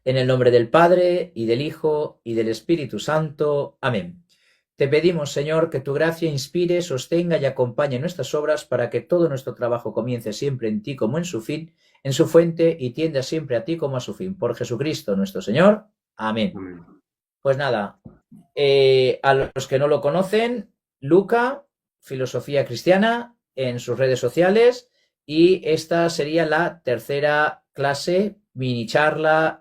En el nombre del Padre, y del Hijo, y del Espíritu Santo. Amén. Te pedimos, Señor, que tu gracia inspire, sostenga y acompañe nuestras obras para que todo nuestro trabajo comience siempre en ti como en su fin, en su fuente, y tienda siempre a ti como a su fin. Por Jesucristo nuestro Señor. Amén. Amén. Pues nada, a los que no lo conocen, Luca, Filosofía Cristiana, en sus redes sociales, y esta sería la tercera clase, mini charla,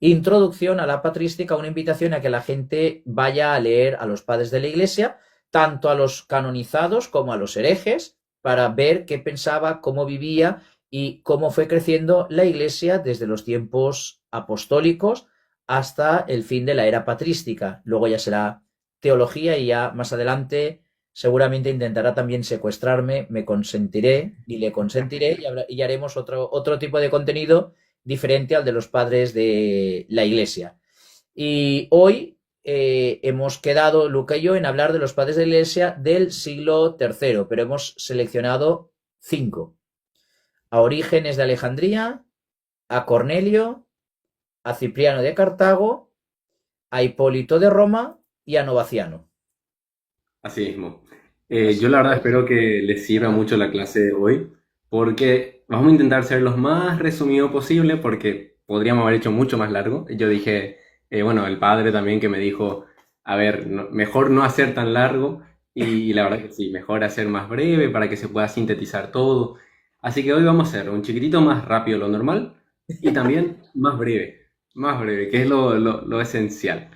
introducción a la patrística, una invitación a que la gente vaya a leer a los padres de la Iglesia, tanto a los canonizados como a los herejes, para ver qué pensaba, cómo vivía y cómo fue creciendo la Iglesia desde los tiempos apostólicos hasta el fin de la era patrística. Luego ya será teología y ya más adelante seguramente intentará también secuestrarme, me consentiré y le consentiré y haremos otro tipo de contenido diferente al de los padres de la Iglesia. Y hoy hemos quedado, Luca y yo, en hablar de los padres de la Iglesia del siglo III, pero hemos seleccionado 5. A Orígenes de Alejandría, a Cornelio, a Cipriano de Cartago, a Hipólito de Roma y a Novaciano. Así mismo. Yo Así la verdad pues, espero que les sirva mucho la clase de hoy, porque vamos a intentar ser lo más resumido posible, porque podríamos haber hecho mucho más largo. Yo dije, bueno, el padre también que me dijo, a ver, mejor no hacer tan largo, y la verdad que sí, mejor hacer más breve para que se pueda sintetizar todo. Así que hoy vamos a hacer un chiquitito más rápido de lo normal y también más breve, que es lo esencial.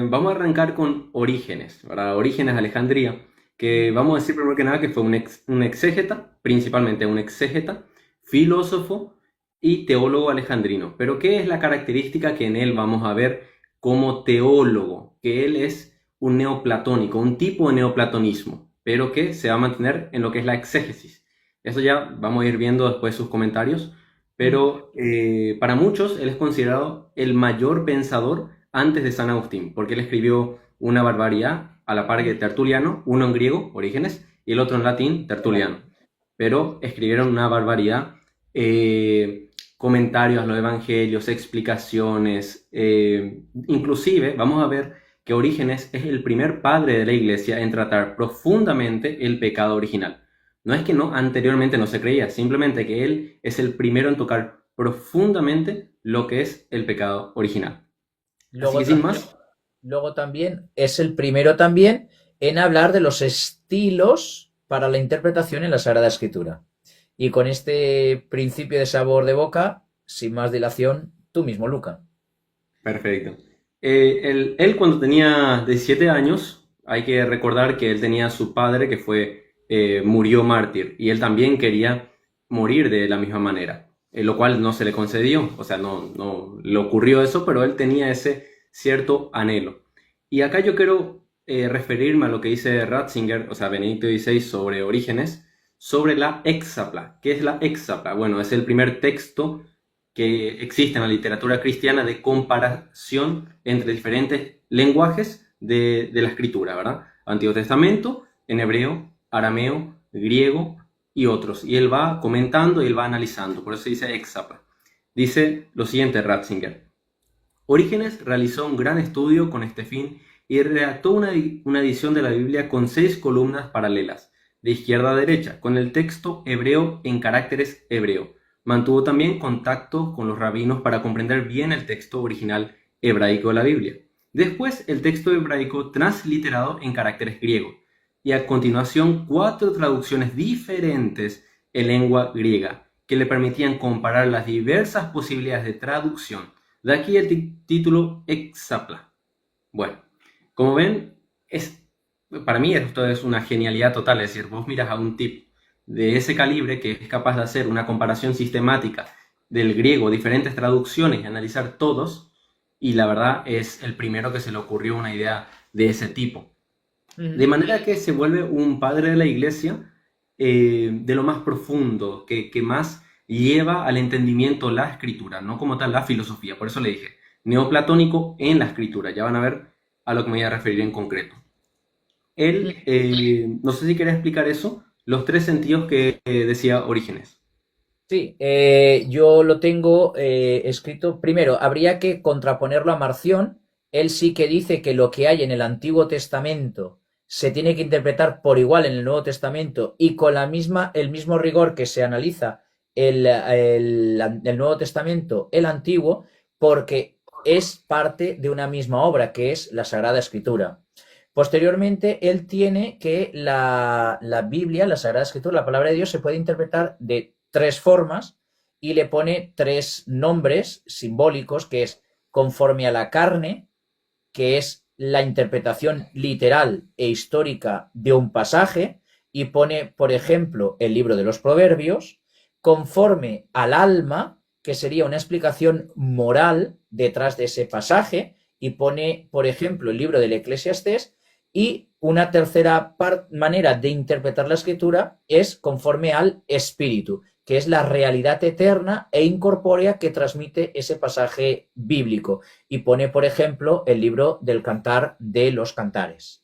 Vamos a arrancar con Orígenes, ¿verdad? Orígenes de Alejandría, que vamos a decir primero que nada que fue un exégeta, principalmente un exégeta, filósofo y teólogo alejandrino. Pero ¿qué es la característica que en él vamos a ver como teólogo? Que él es un neoplatónico, un tipo de neoplatonismo, pero que se va a mantener en lo que es la exégesis. Eso ya vamos a ir viendo después sus comentarios, pero para muchos él es considerado el mayor pensador antes de San Agustín, porque él escribió una barbaridad a la par que Tertuliano, uno en griego, Orígenes, y el otro en latín, Tertuliano. Pero escribieron una barbaridad, comentarios a los evangelios, explicaciones, inclusive vamos a ver que Orígenes es el primer padre de la iglesia en tratar profundamente el pecado original. No es que no, anteriormente no se creía, simplemente que él es el primero en tocar profundamente lo que es el pecado original. Así luego, que sin también, más, luego también es el primero también en hablar de los estilos para la interpretación en la Sagrada Escritura. Y con este principio de sabor de boca, sin más dilación, tú mismo, Luca. perfecto. Él cuando tenía 17 años, hay que recordar que él tenía a su padre que murió mártir y él también quería morir de la misma manera, lo cual no se le concedió, o sea, no le ocurrió eso, pero él tenía ese cierto anhelo. Y acá yo quiero referirme a lo que dice Ratzinger, o sea, Benedicto XVI sobre Orígenes, sobre la Hexapla. ¿Qué es la Hexapla? Bueno, es el primer texto que existe en la literatura cristiana de comparación entre diferentes lenguajes de la escritura, ¿verdad? Antiguo Testamento, en hebreo, arameo, griego y otros. Y él va comentando y él va analizando, por eso se dice Hexapla. Dice lo siguiente Ratzinger. Orígenes realizó un gran estudio con este fin y redactó una edición de la Biblia con 6 columnas paralelas, de izquierda a derecha, con el texto hebreo en caracteres hebreo. Mantuvo también contacto con los rabinos para comprender bien el texto original hebraico de la Biblia. Después el texto hebraico transliterado en caracteres griegos. Y a continuación 4 traducciones diferentes en lengua griega, que le permitían comparar las diversas posibilidades de traducción. De aquí el título Exapla. Bueno, como ven, para mí esto es una genialidad total. Es decir, vos miras a un tipo de ese calibre que es capaz de hacer una comparación sistemática del griego, diferentes traducciones y analizar todos, y la verdad es el primero que se le ocurrió una idea de ese tipo. De manera que se vuelve un padre de la iglesia de lo más profundo, que más lleva al entendimiento la escritura, no como tal la filosofía. Por eso le dije, neoplatónico en la escritura. Ya van a ver a lo que me voy a referir en concreto. Él, no sé si querés explicar eso, los 3 sentidos que decía Orígenes. Sí, yo lo tengo escrito. Primero, habría que contraponerlo a Marción. Él sí que dice que lo que hay en el Antiguo Testamento se tiene que interpretar por igual en el Nuevo Testamento y con el mismo rigor que se analiza el Nuevo Testamento, el Antiguo, porque es parte de una misma obra, que es la Sagrada Escritura. Posteriormente, él tiene que la Biblia, la Sagrada Escritura, la palabra de Dios, se puede interpretar de tres formas y le pone tres nombres simbólicos, que es conforme a la carne, que es la interpretación literal e histórica de un pasaje, y pone, por ejemplo, el libro de los Proverbios, conforme al alma, que sería una explicación moral detrás de ese pasaje, y pone, por ejemplo, el libro del Eclesiastés, y una tercera manera de interpretar la escritura es conforme al espíritu, que es la realidad eterna e incorpórea que transmite ese pasaje bíblico. Y pone, por ejemplo, el libro del Cantar de los Cantares.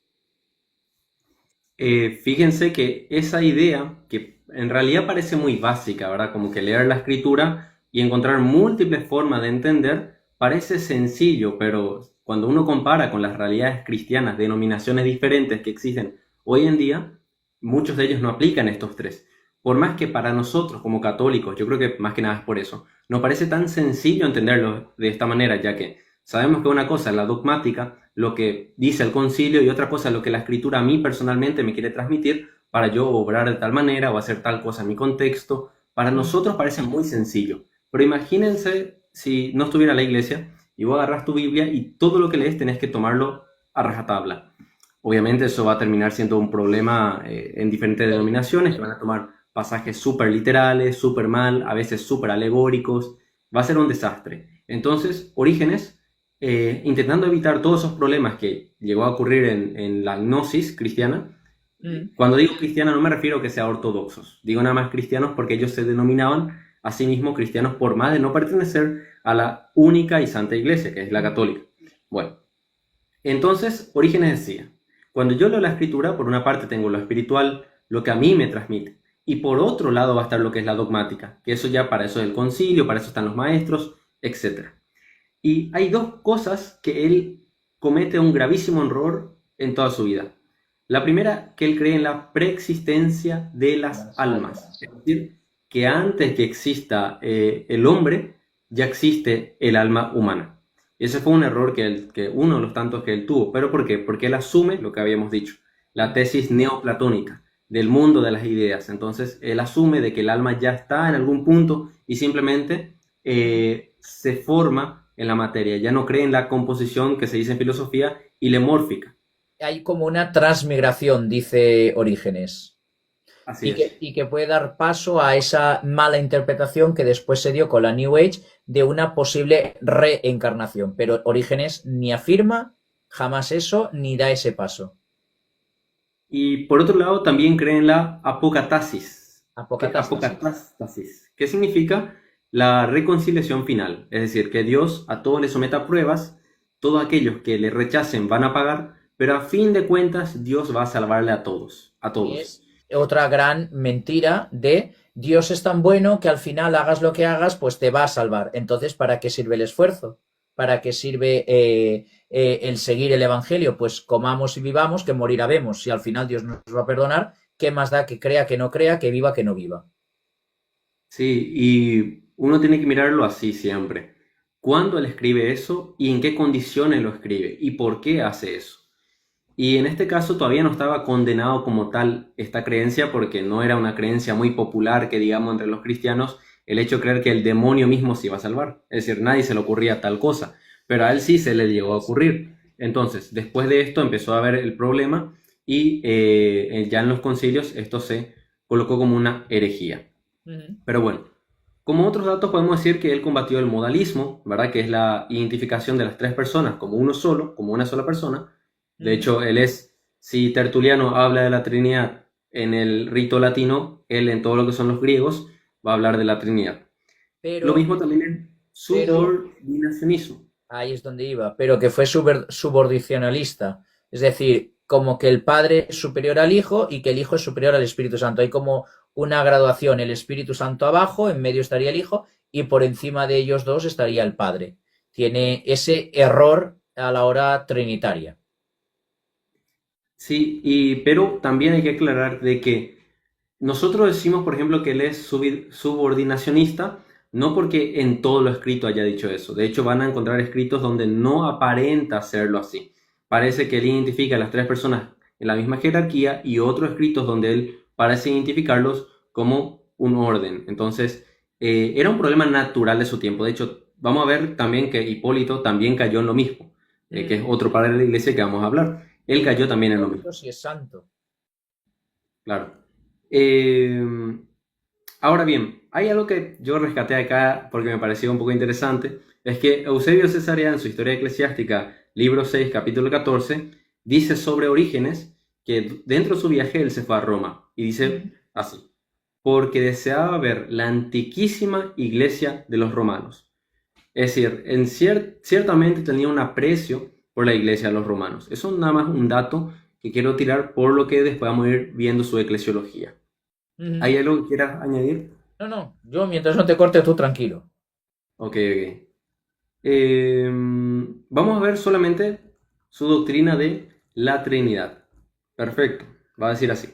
Fíjense que esa idea, que en realidad parece muy básica, ¿verdad? Como que leer la escritura y encontrar múltiples formas de entender, parece sencillo, pero cuando uno compara con las realidades cristianas, denominaciones diferentes que existen hoy en día, muchos de ellos no aplican estos tres. Por más que para nosotros como católicos, yo creo que más que nada es por eso, nos parece tan sencillo entenderlo de esta manera, ya que sabemos que una cosa es la dogmática, lo que dice el concilio, y otra cosa es lo que la escritura a mí personalmente me quiere transmitir para yo obrar de tal manera o hacer tal cosa en mi contexto. Para nosotros parece muy sencillo, pero imagínense si no estuviera la iglesia y vos agarras tu Biblia y todo lo que lees tenés que tomarlo a rajatabla. Obviamente eso va a terminar siendo un problema en diferentes denominaciones que van a tomar pasajes súper literales, súper mal, a veces súper alegóricos. Va a ser un desastre. Entonces, Orígenes, intentando evitar todos esos problemas que llegó a ocurrir en la gnosis cristiana. Mm. Cuando digo cristiana no me refiero a que sea ortodoxos, digo nada más cristianos porque ellos se denominaban a sí mismos cristianos por más de no pertenecer a la única y santa iglesia, que es la católica. Bueno, entonces Orígenes decía, cuando yo leo la escritura, por una parte tengo lo espiritual, lo que a mí me transmite, y por otro lado va a estar lo que es la dogmática, que eso ya para eso es el concilio, para eso están los maestros, etc. Y hay dos cosas que él comete un gravísimo error en toda su vida. La primera, que él cree en la preexistencia de las Las almas. almas. Es decir, que antes que exista el hombre, ya existe el alma humana. Ese fue un error que uno de los tantos que él tuvo. ¿Pero por qué? Porque él asume lo que habíamos dicho, la tesis neoplatónica del mundo de las ideas. Entonces, él asume de que el alma ya está en algún punto y simplemente se forma en la materia, ya no cree en la composición que se dice en filosofía ilemórfica. Hay como una transmigración, dice Orígenes, Así es. y que puede dar paso a esa mala interpretación que después se dio con la New Age de una posible reencarnación. Pero Orígenes ni afirma jamás eso ni da ese paso. Y por otro lado, también cree en la apocatasis. Apocatástasis. Apocatastasis, que significa la reconciliación final. Es decir, que Dios a todos les someta pruebas, todos aquellos que le rechacen van a pagar, pero a fin de cuentas Dios va a salvarle a todos, a Y todos. es otra gran mentira de Dios es tan bueno que al final hagas lo que hagas, pues te va a salvar. Entonces, ¿para qué sirve el esfuerzo? ¿Para qué sirve el seguir el Evangelio? Pues comamos y vivamos, que morir habemos. Si al final Dios nos va a perdonar, ¿qué más da que crea, que no crea, que viva, que no viva? Sí, y uno tiene que mirarlo así siempre. ¿Cuándo él escribe eso y en qué condiciones lo escribe? ¿Y por qué hace eso? Y en este caso todavía no estaba condenado como tal esta creencia porque no era una creencia muy popular que digamos entre los cristianos el hecho de creer que el demonio mismo se iba a salvar. Es decir, nadie se le ocurría tal cosa, pero a él sí se le llegó a ocurrir. Entonces, después de esto empezó a ver el problema y ya en los concilios esto se colocó como una herejía. Uh Pero bueno, como otros datos podemos decir que él combatió el modalismo, ¿verdad? Que es la identificación de las tres personas como uno solo, como una sola persona. De -huh. hecho, él es, si Tertuliano habla de la Trinidad en el rito latino, él en todo lo que son los griegos va a hablar de la Trinidad. Lo Pero, mismo también en pero, subordinacionismo. ahí es donde iba, pero que fue subordinacionalista. Es decir, como que el Padre es superior al Hijo y que el Hijo es superior al Espíritu Santo. Hay como una graduación, el Espíritu Santo abajo, en medio estaría el Hijo y por encima de ellos dos estaría el Padre. Tiene ese error a la hora trinitaria. Sí, pero también hay que aclarar de que nosotros decimos, por ejemplo, que él es subordinacionista, no porque en todo lo escrito haya dicho eso. De hecho, van a encontrar escritos donde no aparenta serlo así. Parece que él identifica a las tres personas en la misma jerarquía y otros escritos donde él parece identificarlos como un orden. Entonces, era un problema natural de su tiempo. De hecho, vamos a ver también que Hipólito también cayó en lo mismo, que es otro padre de la iglesia que vamos a hablar. Él cayó también en lo mismo. Hipólito sí es santo. Claro. Ahora bien, hay algo que yo rescaté acá porque me pareció un poco interesante, es que Eusebio Cesarea en su Historia Eclesiástica, libro 6, capítulo 14, dice sobre Orígenes que dentro de su viaje él se fue a Roma y dice así, porque deseaba ver la antiquísima iglesia de los romanos. Es decir, ciertamente tenía un aprecio por la iglesia de los romanos. Eso es nada más un dato que quiero tirar por lo que después vamos a ir viendo su eclesiología. ¿Hay algo que quieras añadir? No, yo mientras no te cortes tú tranquilo. Ok. Vamos a ver solamente su doctrina de la Trinidad. Perfecto, va a decir así.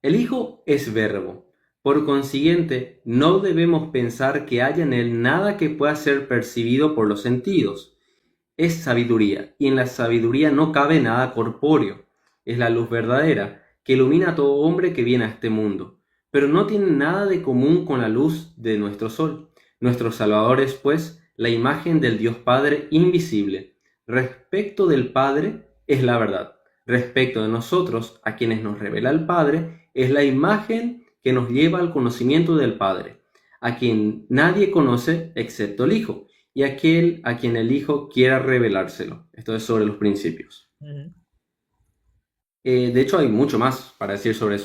El Hijo es verbo. Por consiguiente, no debemos pensar que haya en él nada que pueda ser percibido por los sentidos. Es sabiduría, y en la sabiduría no cabe nada corpóreo. Es la luz verdadera, que ilumina a todo hombre que viene a este mundo, pero no tiene nada de común con la luz de nuestro sol. Nuestro Salvador es, pues, la imagen del Dios Padre invisible. Respecto del Padre es la verdad. Respecto de nosotros, a quienes nos revela el Padre, es la imagen que nos lleva al conocimiento del Padre, a quien nadie conoce excepto el Hijo, y aquel a quien el Hijo quiera revelárselo. Esto es sobre los principios. De hecho, hay mucho más para decir sobre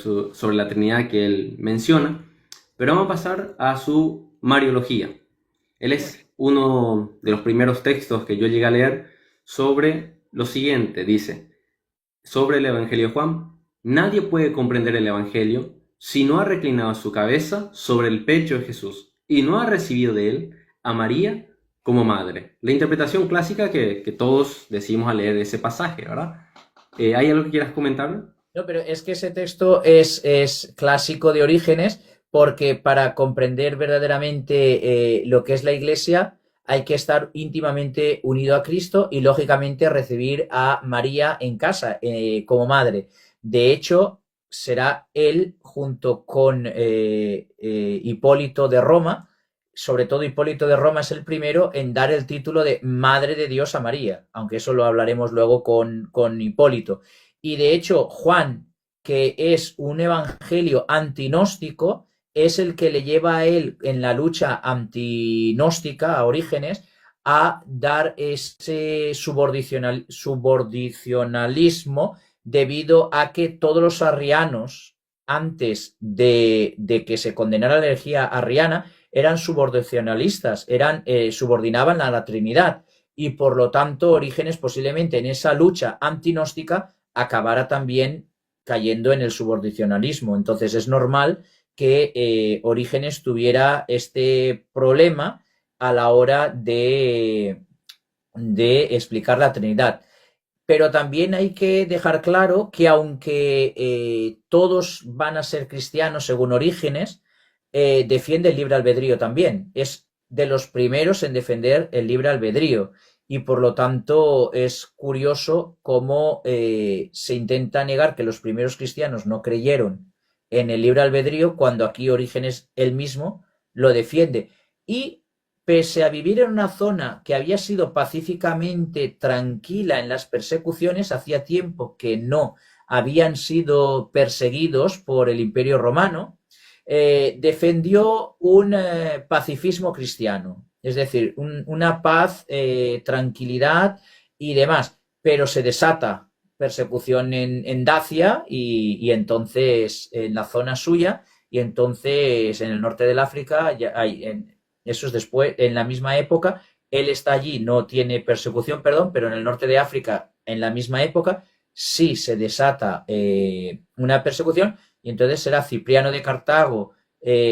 la Trinidad que él menciona, pero vamos a pasar a su Mariología. Él es uno de los primeros textos que yo llegué a leer sobre lo siguiente. Dice, sobre el Evangelio de Juan, nadie puede comprender el Evangelio si no ha reclinado su cabeza sobre el pecho de Jesús y no ha recibido de él a María como madre. La interpretación clásica que todos decimos al leer ese pasaje, ¿verdad? ¿Hay algo que quieras comentar? No, pero es que ese texto es clásico de Orígenes porque para comprender verdaderamente lo que es la Iglesia hay que estar íntimamente unido a Cristo y lógicamente recibir a María en casa como madre. De hecho, será él junto con Hipólito de Roma, sobre todo Hipólito de Roma es el primero en dar el título de Madre de Dios a María, aunque eso lo hablaremos luego con Hipólito. Y de hecho, Juan, que es un evangelio antinóstico, es el que le lleva a él en la lucha antinóstica, a Orígenes, a dar ese subordinacionalismo debido a que todos los arrianos, antes de que se condenara la herejía arriana, eran subordinacionalistas, subordinaban a la Trinidad y por lo tanto Orígenes posiblemente en esa lucha antinóstica acabara también cayendo en el subordinacionalismo. Entonces es normal que Orígenes tuviera este problema a la hora de explicar la Trinidad. Pero también hay que dejar claro que aunque todos van a ser cristianos según Orígenes, defiende el libre albedrío también. Es de los primeros en defender el libre albedrío y por lo tanto es curioso cómo se intenta negar que los primeros cristianos no creyeron en el libre albedrío cuando aquí Orígenes él mismo lo defiende. Y pese a vivir en una zona que había sido pacíficamente tranquila en las persecuciones, hacía tiempo que no habían sido perseguidos por el Imperio Romano, defendió un pacifismo cristiano, es decir, una paz, tranquilidad y demás, pero se desata persecución en Dacia y entonces en la zona suya y entonces en el norte del África, eso es después, en la misma época, él está allí, no tiene persecución, perdón, pero en el norte de África, en la misma época, sí se desata una persecución Y entonces será Cipriano de Cartago,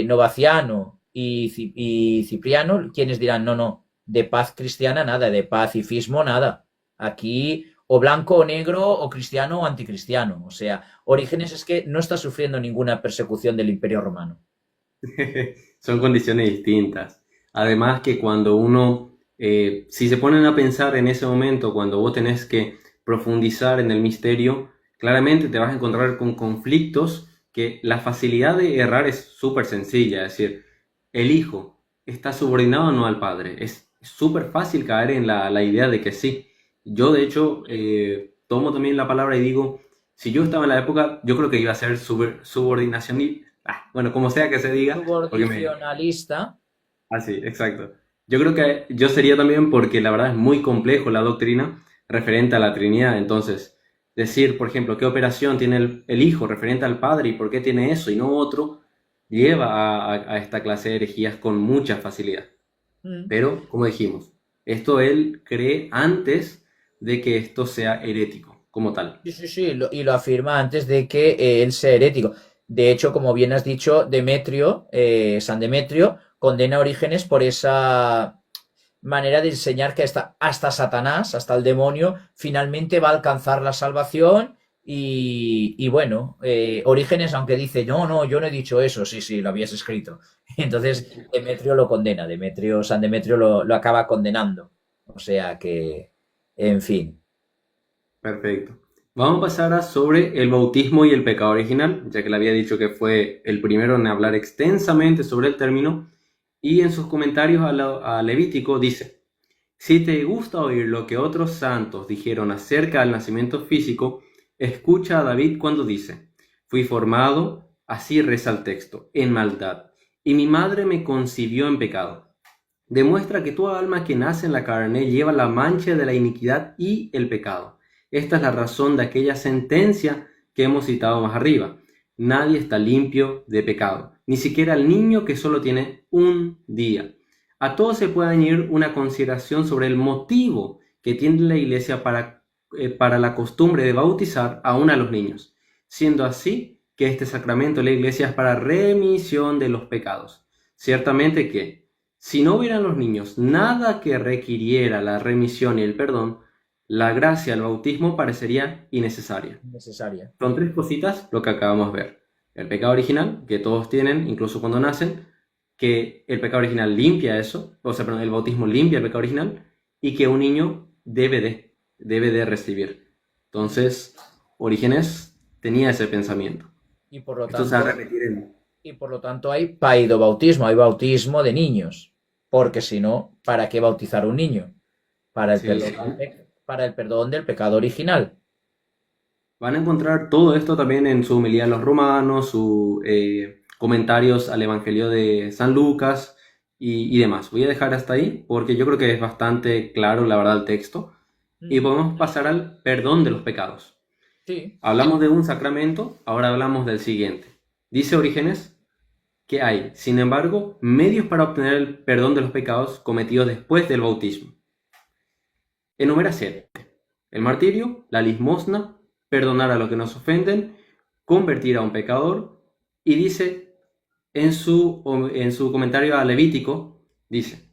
Novaciano y Cipriano quienes dirán, no, no, de paz cristiana nada, de pacifismo nada. Aquí o blanco o negro o cristiano o anticristiano. O sea, Orígenes es que no está sufriendo ninguna persecución del Imperio Romano. Son condiciones distintas. Además que cuando uno, si se ponen a pensar en ese momento, cuando vos tenés que profundizar en el misterio, claramente te vas a encontrar con conflictos que la facilidad de errar es súper sencilla. Es decir, el hijo está subordinado o no al padre. Es súper fácil caer en la idea de que sí. Yo, de hecho, tomo también la palabra y digo, si yo estaba en la época, yo creo que iba a ser subordinación y, bueno, como sea que se diga, porque me... Subordinacionalista. Ah, sí, exacto. Yo creo que yo sería también porque la verdad es muy complejo la doctrina referente a la Trinidad. Entonces, decir, por ejemplo, qué operación tiene el hijo referente al padre y por qué tiene eso y no otro, lleva a esta clase de herejías con mucha facilidad. Mm. Pero, como dijimos, esto él cree antes de que esto sea herético como tal. Sí, sí, sí, y lo afirma antes de que él sea herético. De hecho, como bien has dicho, Demetrio, San Demetrio, condena a Orígenes por esa manera de enseñar que hasta Satanás, hasta el demonio, finalmente va a alcanzar la salvación. Y bueno, Orígenes, aunque dice, no, no, yo no he dicho eso, sí, sí, lo habías escrito. Entonces Demetrio lo condena, San Demetrio lo acaba condenando. O sea que, en fin. Perfecto. Vamos a pasar a sobre el bautismo y el pecado original, ya que le había dicho que fue el primero en hablar extensamente sobre el término, y en sus comentarios a Levítico dice, si te gusta oír lo que otros santos dijeron acerca del nacimiento físico, escucha a David cuando dice, fui formado, así reza el texto, en maldad, y mi madre me concibió en pecado. Demuestra que toda alma que nace en la carne lleva la mancha de la iniquidad y el pecado. Esta es la razón de aquella sentencia que hemos citado más arriba. Nadie está limpio de pecado, ni siquiera el niño que solo tiene un día. A todos se puede añadir una consideración sobre el motivo que tiene la Iglesia para la costumbre de bautizar aún a los niños, siendo así que este sacramento de la Iglesia es para remisión de los pecados. Ciertamente que, si no hubieran los niños nada que requiriera la remisión y el perdón, la gracia del bautismo parecería innecesaria. Necesaria. Son tres cositas lo que acabamos de ver. El pecado original, que todos tienen, incluso cuando nacen, que el pecado original limpia eso, o sea, perdón, el bautismo limpia el pecado original, y que un niño debe de recibir. Entonces, Orígenes tenía ese pensamiento. Y por lo Esto se va a tanto, repetir en... y por lo tanto hay paidobautismo, hay bautismo de niños. Porque si no, ¿para qué bautizar a un niño? Para el Sí, perdón, para el perdón del pecado original. van a encontrar todo esto también en su homilía a los romanos, sus comentarios al Evangelio de San Lucas y demás. Voy a dejar hasta ahí porque yo creo que es bastante claro, la verdad, el texto. Y Mm. podemos pasar al perdón de los pecados. Sí, Hablamos de un sacramento, ahora hablamos del siguiente. Dice Orígenes que hay, sin embargo, medios para obtener el perdón de los pecados cometidos después del bautismo. Enumera 7. El martirio, la limosna, perdonar a los que nos ofenden, convertir a un pecador, y dice en su comentario a Levítico, dice,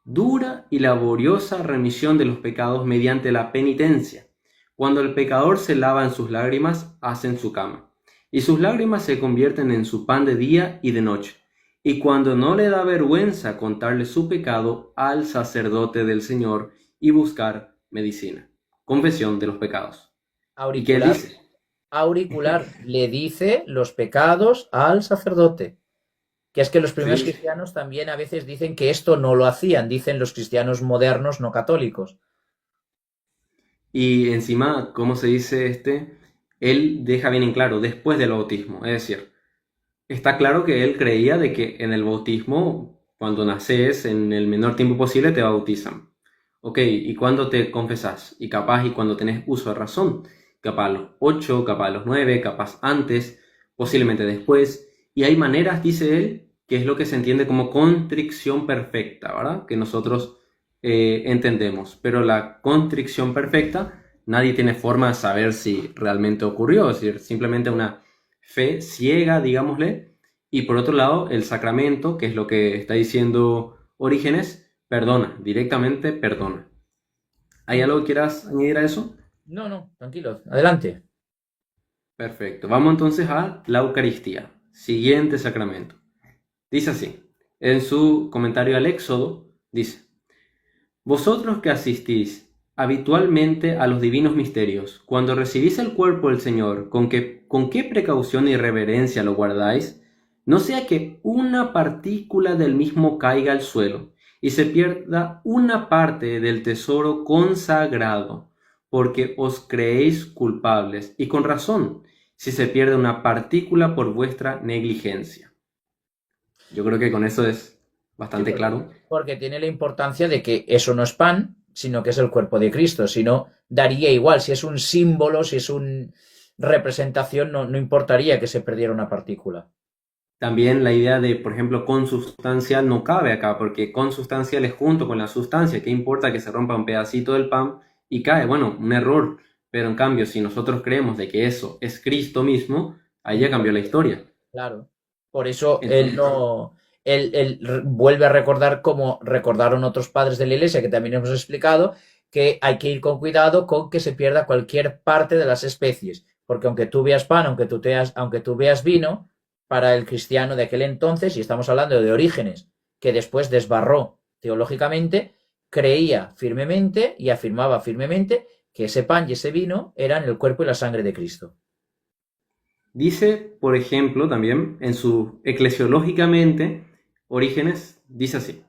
dura y laboriosa remisión de los pecados mediante la penitencia. Cuando el pecador se lava en sus lágrimas, hacen su cama, y sus lágrimas se convierten en su pan de día y de noche. Y cuando no le da vergüenza contarle su pecado al sacerdote del Señor y buscar medicina. Confesión de los pecados. ¿Y qué él auricular, dice? auricular le dice los pecados al sacerdote. Que es que los primeros Sí. cristianos también a veces dicen que esto no lo hacían, dicen los cristianos modernos no católicos. Y encima, ¿cómo se dice este? Él deja bien en claro, después del bautismo. Es decir, está claro que él creía de que en el bautismo, cuando naces, en el menor tiempo posible te bautizan. Ok, ¿y cuándo te confesás? Y capaz, y cuando tenés uso de razón. Capaz a los 8, capaz a los 9, capaz antes, posiblemente después. Y hay maneras, dice él, que es lo que se entiende como contrición perfecta, ¿verdad? Que nosotros entendemos. Pero la contrición perfecta, nadie tiene forma de saber si realmente ocurrió. Es decir, simplemente una fe ciega, digámosle, y por otro lado, el sacramento, que es lo que está diciendo Orígenes, perdona, directamente perdona. ¿Hay algo que quieras añadir a eso? No, no, tranquilo, adelante. Perfecto. Vamos entonces a la Eucaristía, siguiente sacramento. Dice así, en su comentario al Éxodo, dice, vosotros que asistís habitualmente a los divinos misterios, cuando recibís el cuerpo del Señor, con qué precaución y reverencia lo guardáis, no sea que una partícula del mismo caiga al suelo y se pierda una parte del tesoro consagrado, porque os creéis culpables, y con razón, si se pierde una partícula por vuestra negligencia. Yo creo que con eso es Sí, bastante claro. porque tiene la importancia de que eso no es pan, sino que es el cuerpo de Cristo. Si no, daría igual. Si es un símbolo, si es una representación, no, no importaría que se perdiera una partícula. También la idea de, por ejemplo, consubstancial no cabe acá, porque consubstancial es junto con la sustancia. ¿Qué importa que se rompa un pedacito del pan y cae? Bueno, un error. Pero en cambio, si nosotros creemos de que eso es Cristo mismo, ahí ya cambió la historia. Claro. Por eso él Entonces, no. Él vuelve a recordar como recordaron otros padres de la iglesia, que también hemos explicado, que hay que ir con cuidado con que se pierda cualquier parte de las especies. Porque aunque tú veas pan, aunque tú veas vino, para el cristiano de aquel entonces, y estamos hablando de Orígenes, que después desbarró teológicamente, creía firmemente y afirmaba firmemente que ese pan y ese vino eran el cuerpo y la sangre de Cristo. dice, por ejemplo, también en su Eclesiológicamente, Orígenes dice así.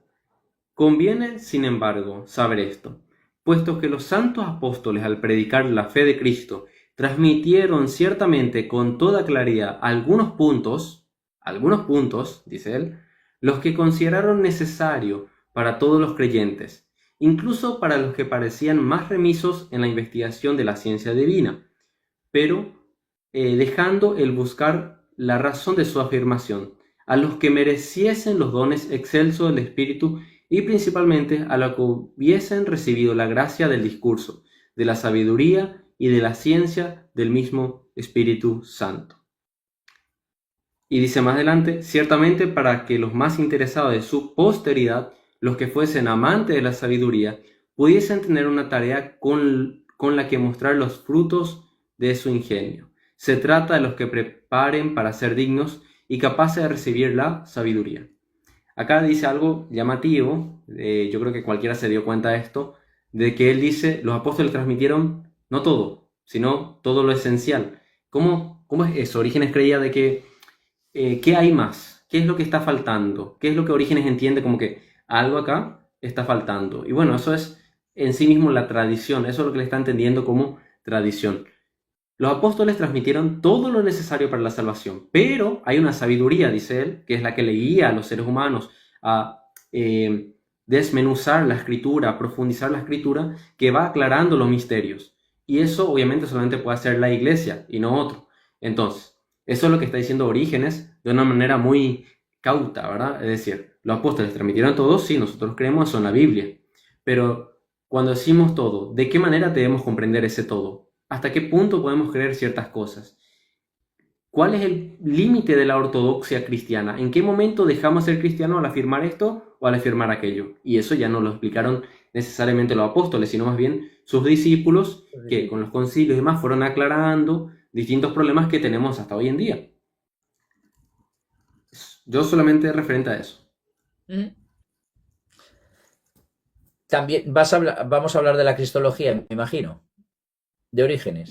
Conviene, sin embargo, saber esto, puesto que los santos apóstoles al predicar la fe de Cristo transmitieron ciertamente con toda claridad algunos puntos, dice él, los que consideraron necesario para todos los creyentes, incluso para los que parecían más remisos en la investigación de la ciencia divina, pero dejando el buscar la razón de su afirmación, a los que mereciesen los dones excelsos del Espíritu y principalmente a los que hubiesen recibido la gracia del discurso, de la sabiduría y de la ciencia del mismo Espíritu Santo. Y dice más adelante, ciertamente para que los más interesados de su posteridad, los que fuesen amantes de la sabiduría, pudiesen tener una tarea con la que mostrar los frutos de su ingenio. Se trata de los que preparen para ser dignos y capaces de recibir la sabiduría. Acá dice algo llamativo, yo creo que cualquiera se dio cuenta de esto, de que él dice, los apóstoles transmitieron no todo, sino todo lo esencial. ¿Cómo es eso? Orígenes creía de que, ¿qué hay más? ¿Qué es lo que está faltando? ¿Qué es lo que Orígenes entiende como que algo acá está faltando? Y bueno, eso es en sí mismo la tradición, eso es lo que le está entendiendo como tradición. Los apóstoles transmitieron todo lo necesario para la salvación, pero hay una sabiduría, dice él, que es la que le guía a los seres humanos a desmenuzar la escritura, a profundizar la escritura, que va aclarando los misterios. Y eso obviamente solamente puede hacer la iglesia y no otro. Entonces, eso es lo que está diciendo Orígenes de una manera muy cauta, ¿verdad? Es decir, los apóstoles transmitieron todo, sí, nosotros creemos eso en la Biblia, pero cuando decimos todo, ¿de qué manera debemos comprender ese todo? ¿Hasta qué punto podemos creer ciertas cosas? ¿Cuál es el límite de la ortodoxia cristiana? ¿En qué momento dejamos de ser cristianos al afirmar esto o al afirmar aquello? Y eso ya no lo explicaron necesariamente los apóstoles, sino más bien sus discípulos, que con los concilios y demás fueron aclarando distintos problemas que tenemos hasta hoy en día. Yo solamente referente a eso. ¿Mm? También vamos a hablar de la cristología, me imagino, de Orígenes.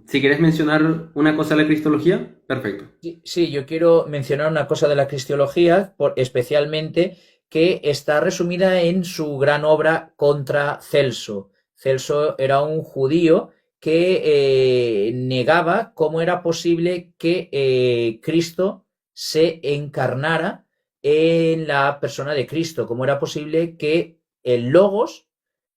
Si querés mencionar una cosa de la cristología, perfecto. Sí, sí, yo quiero mencionar una cosa de la cristología, especialmente que está resumida en su gran obra contra Celso. Celso era un judío que negaba cómo era posible que Cristo se encarnara en la persona de Cristo, cómo era posible que el Logos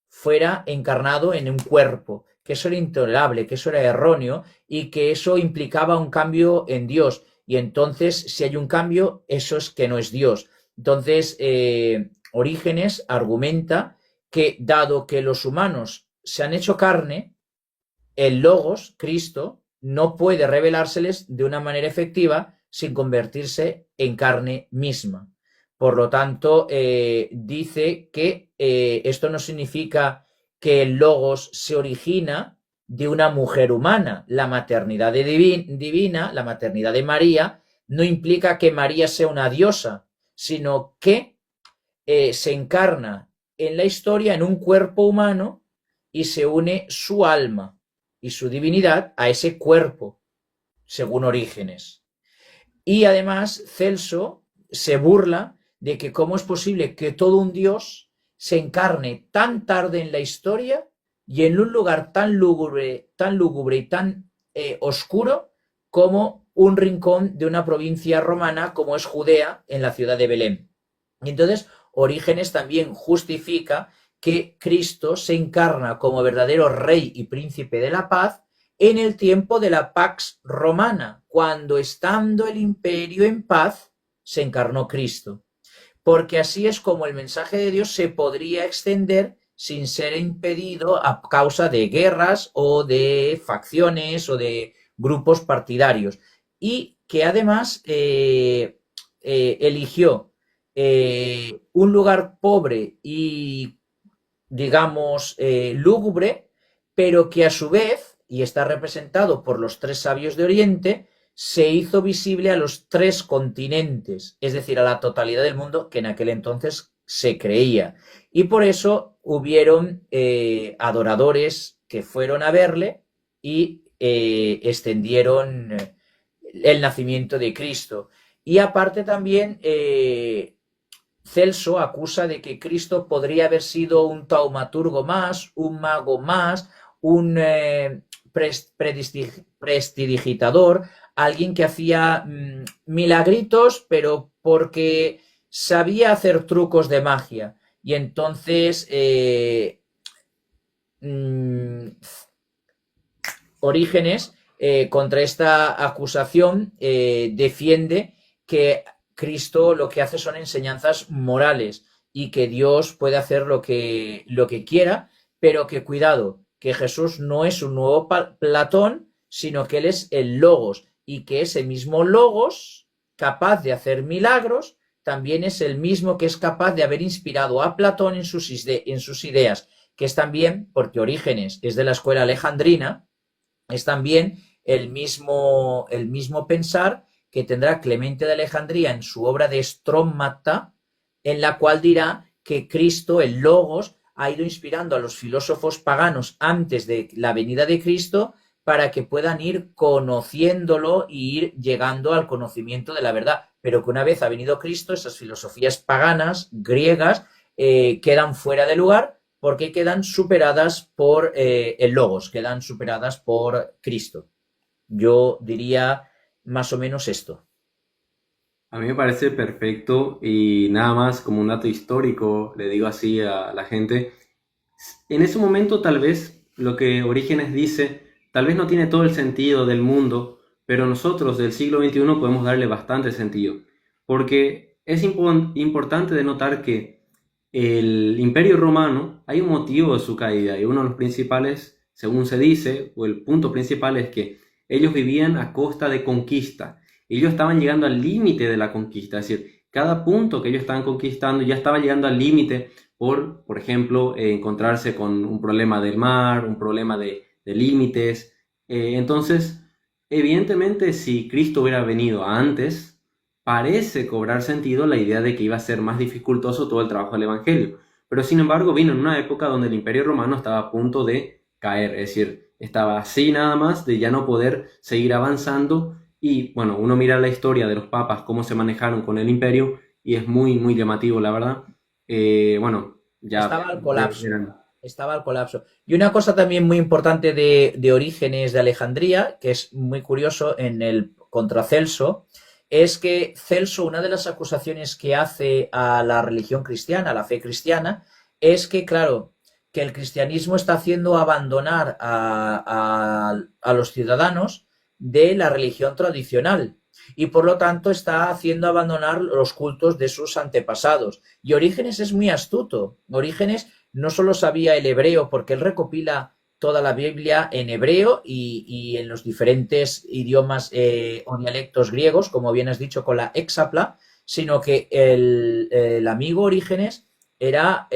fuera encarnado en un cuerpo, que eso era intolerable, que eso era erróneo y que eso implicaba un cambio en Dios. Y entonces, si hay un cambio, eso es que no es Dios. Entonces, Orígenes argumenta que dado que los humanos se han hecho carne, el Logos, Cristo, no puede revelárseles de una manera efectiva sin convertirse en carne misma. Por lo tanto, dice que esto no significa que el Logos se origina de una mujer humana. La maternidad divina, la maternidad de María, no implica que María sea una diosa, sino que se encarna en la historia en un cuerpo humano y se une su alma y su divinidad a ese cuerpo, según Orígenes. Y además Celso se burla de que cómo es posible que todo un dios se encarne tan tarde en la historia y en un lugar tan lúgubre y tan oscuro como un rincón de una provincia romana como es Judea, en la ciudad de Belén. Y entonces Orígenes también justifica que Cristo se encarna como verdadero rey y príncipe de la paz en el tiempo de la Pax Romana, cuando estando el imperio en paz, se encarnó Cristo. Porque así es como el mensaje de Dios se podría extender sin ser impedido a causa de guerras o de facciones o de grupos partidarios. Y que además eligió un lugar pobre y, digamos, lúgubre, pero que a su vez, y está representado por los tres sabios de Oriente, se hizo visible a los tres continentes, es decir, a la totalidad del mundo que en aquel entonces se creía. Y por eso hubieron adoradores que fueron a verle y extendieron el nacimiento de Cristo. Y aparte también Celso acusa de que Cristo podría haber sido un taumaturgo más, un mago más, un prestidigitador, alguien que hacía milagritos, pero porque sabía hacer trucos de magia. Y entonces Orígenes, contra esta acusación, defiende que Cristo lo que hace son enseñanzas morales y que Dios puede hacer lo que quiera, pero que cuidado, que Jesús no es un nuevo Platón, sino que él es el Logos y que ese mismo Logos, capaz de hacer milagros, también es el mismo que es capaz de haber inspirado a Platón en sus ideas, que es también, porque Orígenes es de la escuela alejandrina, es también el mismo pensar que tendrá Clemente de Alejandría en su obra de Strommata, en la cual dirá que Cristo, el Logos, ha ido inspirando a los filósofos paganos antes de la venida de Cristo para que puedan ir conociéndolo y ir llegando al conocimiento de la verdad. Pero que una vez ha venido Cristo, esas filosofías paganas, griegas, quedan fuera de lugar porque quedan superadas por el Logos, quedan superadas por Cristo. Yo diría más o menos esto. A mí me parece perfecto y nada más como un dato histórico, le digo así a la gente, en ese momento tal vez lo que Orígenes dice, tal vez no tiene todo el sentido del mundo, pero nosotros del siglo XXI podemos darle bastante sentido, porque es importante de notar que el Imperio Romano, hay un motivo de su caída y uno de los principales, según se dice, o el punto principal es que ellos vivían a costa de conquista. Ellos estaban llegando al límite de la conquista, es decir, cada punto que ellos estaban conquistando ya estaba llegando al límite por ejemplo, encontrarse con un problema del mar, un problema de límites. Entonces, evidentemente, si Cristo hubiera venido antes, parece cobrar sentido la idea de que iba a ser más dificultoso todo el trabajo del Evangelio. Pero sin embargo, vino en una época donde el Imperio Romano estaba a punto de caer, es decir, estaba así nada más de ya no poder seguir avanzando. Y bueno, uno mira la historia de los papas, cómo se manejaron con el imperio, y es muy, muy llamativo, la verdad. Bueno, ya Estaba al colapso. eran. Estaba al colapso. Y una cosa también muy importante de Orígenes de Alejandría, que es muy curioso en el contra Celso, es que Celso, una de las acusaciones que hace a la religión cristiana, a la fe cristiana, es que, claro, que el cristianismo está haciendo abandonar a los ciudadanos de la religión tradicional y por lo tanto está haciendo abandonar los cultos de sus antepasados. Y Orígenes es muy astuto. Orígenes no solo sabía el hebreo porque él recopila toda la Biblia en hebreo y en los diferentes idiomas o dialectos griegos, como bien has dicho, con la hexapla, sino que el amigo Orígenes era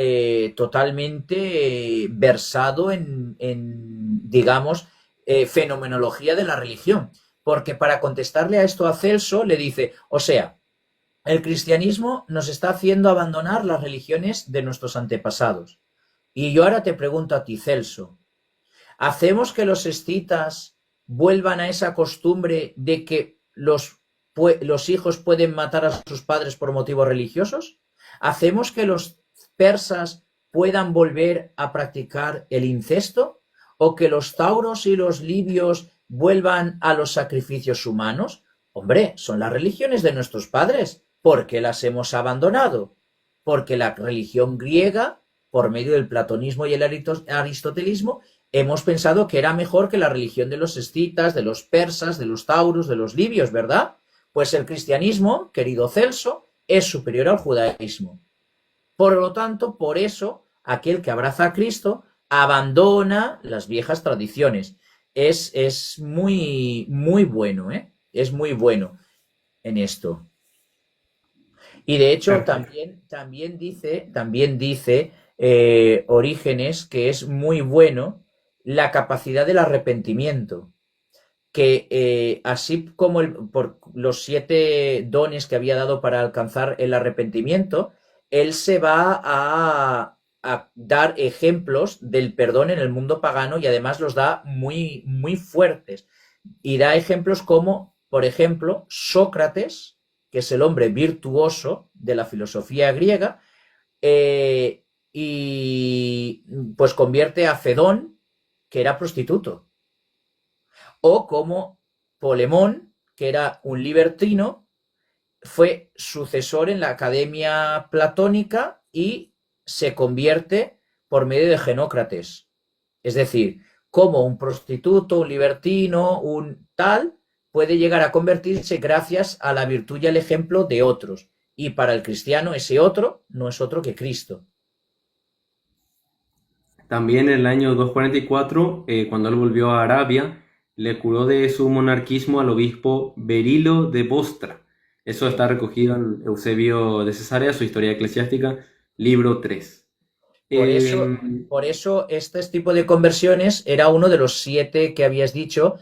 totalmente versado digamos, fenomenología de la religión. Porque para contestarle a esto a Celso le dice, o sea, el cristianismo nos está haciendo abandonar las religiones de nuestros antepasados. Y yo ahora te pregunto a ti, Celso, ¿hacemos que los escitas vuelvan a esa costumbre de que los hijos pueden matar a sus padres por motivos religiosos? ¿Hacemos que los persas puedan volver a practicar el incesto? ¿O que los tauros y los libios vuelvan a los sacrificios humanos? Hombre, son las religiones de nuestros padres. ¿Por qué las hemos abandonado? Porque la religión griega, por medio del platonismo y el aristotelismo, hemos pensado que era mejor que la religión de los escitas, de los persas, de los tauros, de los libios, ¿verdad? Pues el cristianismo, querido Celso, es superior al judaísmo. Por lo tanto, por eso, aquel que abraza a Cristo abandona las viejas tradiciones. Es muy, muy bueno, ¿eh? Es muy bueno en esto. Y de hecho, Perfecto. también dice Orígenes que es muy bueno la capacidad del arrepentimiento, que así como por los 7 dones que había dado para alcanzar el arrepentimiento, él se va a dar ejemplos del perdón en el mundo pagano y además los da muy, muy fuertes. Y da ejemplos como, por ejemplo, Sócrates, que es el hombre virtuoso de la filosofía griega, y pues convierte a Fedón, que era prostituto, o como Polemón, que era un libertino, fue sucesor en la Academia Platónica y se convierte por medio de Genócrates. Es decir, como un prostituto, un libertino, un tal, puede llegar a convertirse gracias a la virtud y al ejemplo de otros. Y para el cristiano ese otro no es otro que Cristo. También en el año 244, cuando él volvió a Arabia, le curó de su monarquismo al obispo Berilo de Bostra. Eso Sí. está recogido en Eusebio de Cesarea, su Historia Eclesiástica, libro 3. Por eso, por eso este tipo de conversiones era uno de los 7 que habías dicho,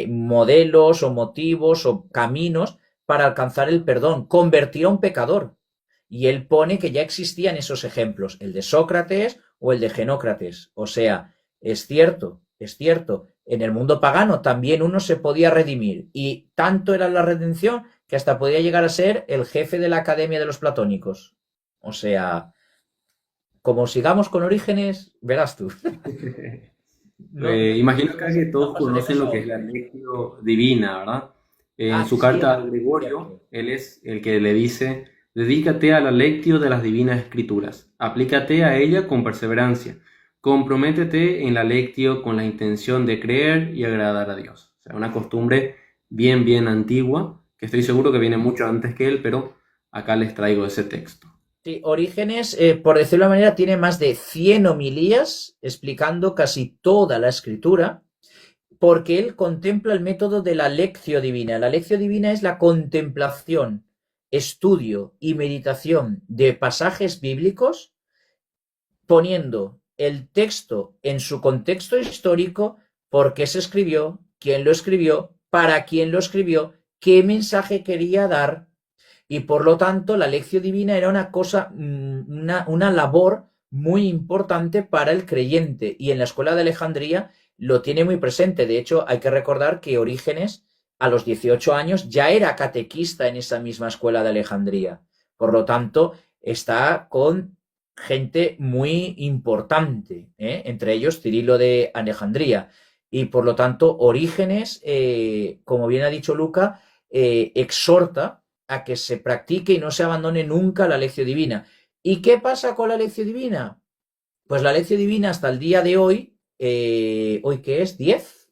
modelos o motivos o caminos para alcanzar el perdón. Convertir a un pecador. Y él pone que ya existían esos ejemplos, el de Sócrates o el de Genócrates. O sea, es cierto, es cierto. En el mundo pagano también uno se podía redimir. Y tanto era la redención que hasta podía llegar a ser el jefe de la Academia de los Platónicos. O sea, como sigamos con Orígenes, verás tú. No, no, Imagino acá que no todos conocen pasaremos a lo que es la otro. Lectio Divina, ¿verdad? En Ah, su sí, carta a Gregorio, cierto. él es el que le dice, dedícate a la lectio de las divinas escrituras, aplícate a ella con perseverancia, comprométete en la lectio con la intención de creer y agradar a Dios. O sea, una costumbre bien, bien antigua, que estoy seguro que viene mucho antes que él, pero acá les traigo ese texto. Sí, Orígenes, por decirlo de una manera, tiene más de 100 homilías explicando casi toda la escritura, porque él contempla el método de la lectio divina. La lectio divina es la contemplación, estudio y meditación de pasajes bíblicos, poniendo el texto en su contexto histórico, por qué se escribió, quién lo escribió, para quién lo escribió, qué mensaje quería dar, y por lo tanto la lección divina era una cosa, una labor muy importante para el creyente, y en la escuela de Alejandría lo tiene muy presente. De hecho, hay que recordar que Orígenes a los 18 años ya era catequista en esa misma escuela de Alejandría. Por lo tanto, está con gente muy importante, ¿eh? Entre ellos Cirilo de Alejandría. Y por lo tanto, Orígenes, como bien ha dicho Luca, exhorta a que se practique y no se abandone nunca la lección divina. ¿Y qué pasa con la lección divina? Pues la lección divina hasta el día de hoy, ¿hoy qué es? ¿10?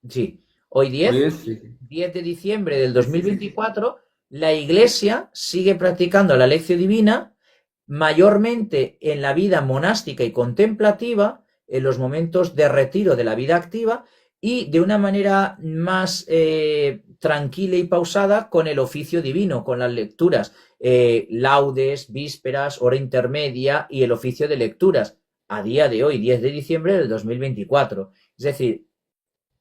Sí, hoy Hoy 10, es, sí, 10 de diciembre del sí, sí, sí. 2024, la Iglesia sigue practicando la lección divina mayormente en la vida monástica y contemplativa, en los momentos de retiro de la vida activa y de una manera más tranquila y pausada con el oficio divino, con las lecturas, laudes, vísperas, hora intermedia y el oficio de lecturas, a día de hoy, 10 de diciembre del 2024. Es decir,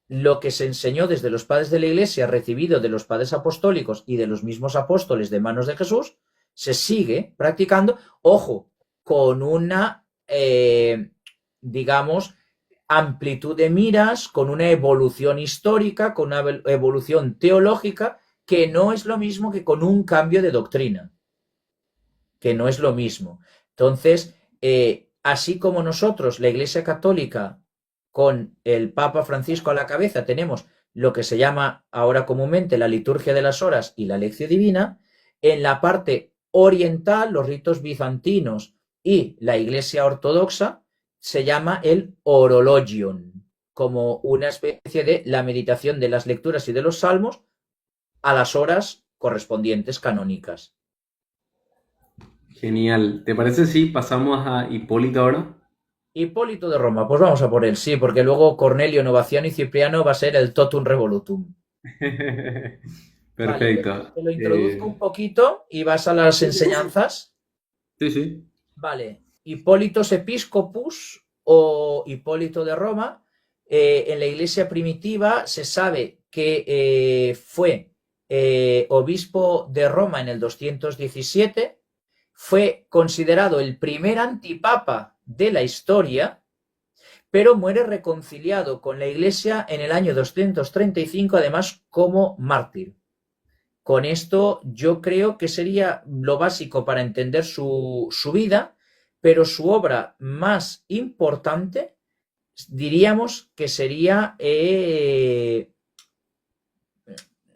lo que se enseñó desde los padres de la Iglesia, recibido de los padres apostólicos y de los mismos apóstoles de manos de Jesús, se sigue practicando, ojo, con una, digamos, amplitud de miras, con una evolución histórica, con una evolución teológica, que no es lo mismo que con un cambio de doctrina, que no es lo mismo. Entonces, así como nosotros, la Iglesia Católica, con el Papa Francisco a la cabeza, tenemos lo que se llama ahora comúnmente la liturgia de las horas y la lección divina, en la parte oriental, los ritos bizantinos y la Iglesia ortodoxa, se llama el Horologion, como una especie de la meditación de las lecturas y de los salmos a las horas correspondientes canónicas. Genial. ¿Te parece si pasamos a Hipólito ahora? Hipólito de Roma, pues vamos a por él, sí, porque luego Cornelio, Novaciano y Cipriano va a ser el totum revolutum. Vale, Perfecto. te lo introduzco un poquito y vas a las enseñanzas. Sí, sí. Vale, Hipólitos Episcopus o Hipólito de Roma, en la iglesia primitiva se sabe que fue obispo de Roma en el 217, fue considerado el primer antipapa de la historia, pero muere reconciliado con la iglesia en el año 235, además como mártir. Con esto yo creo que sería lo básico para entender su vida, pero su obra más importante diríamos que sería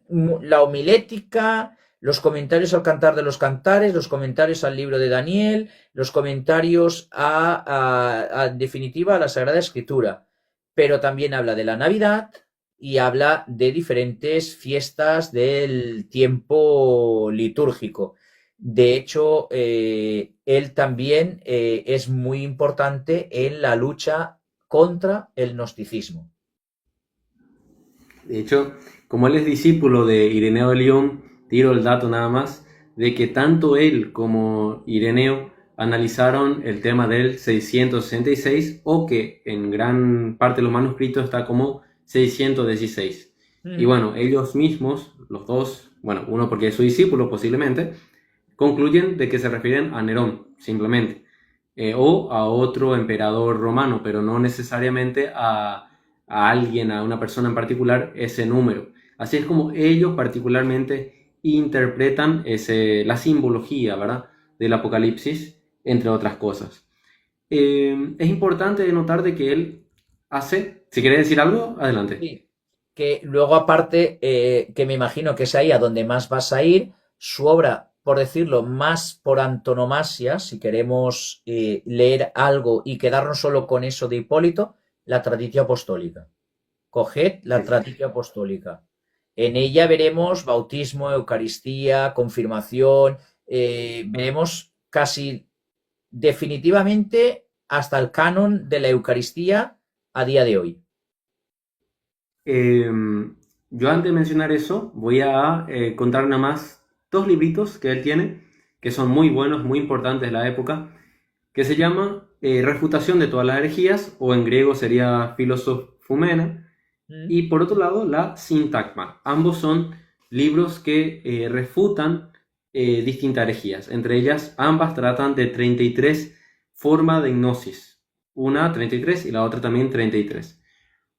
la homilética, los comentarios al Cantar de los Cantares, los comentarios al libro de Daniel, los comentarios en definitiva, a la Sagrada Escritura. Pero también habla de la Navidad y habla de diferentes fiestas del tiempo litúrgico. De hecho, él también es muy importante en la lucha contra el gnosticismo. De hecho, como él es discípulo de Ireneo de León, tiro el dato nada más de que tanto él como Ireneo analizaron el tema del 666 o que en gran parte de los manuscritos está como 616. Y bueno, ellos mismos, los dos, bueno, uno porque es su discípulo posiblemente, concluyen de que se refieren a Nerón, simplemente, o a otro emperador romano, pero no necesariamente a alguien, a una persona en particular, ese número. Así es como ellos particularmente interpretan la simbología, ¿verdad?, del Apocalipsis, entre otras cosas. Es importante notar de que él hace, si quieres decir algo, adelante. Sí, que luego aparte, que me imagino que es ahí a donde más vas a ir, su obra, por decirlo, más por antonomasia, si queremos leer algo y quedarnos solo con eso de Hipólito, la Traditio Apostólica. Coged la Traditio Apostólica. En ella veremos bautismo, Eucaristía, confirmación, veremos casi definitivamente hasta el canon de la Eucaristía a día de hoy. Yo antes de mencionar eso, voy a contar nada más dos libritos que él tiene, que son muy buenos, muy importantes de la época, que se llama Refutación de todas las herejías, o en griego sería Philosophumena, y por otro lado la Sintagma. Ambos son libros que refutan distintas herejías. Entre ellas, ambas tratan de 33 formas de gnosis. Una 33 y la otra también 33.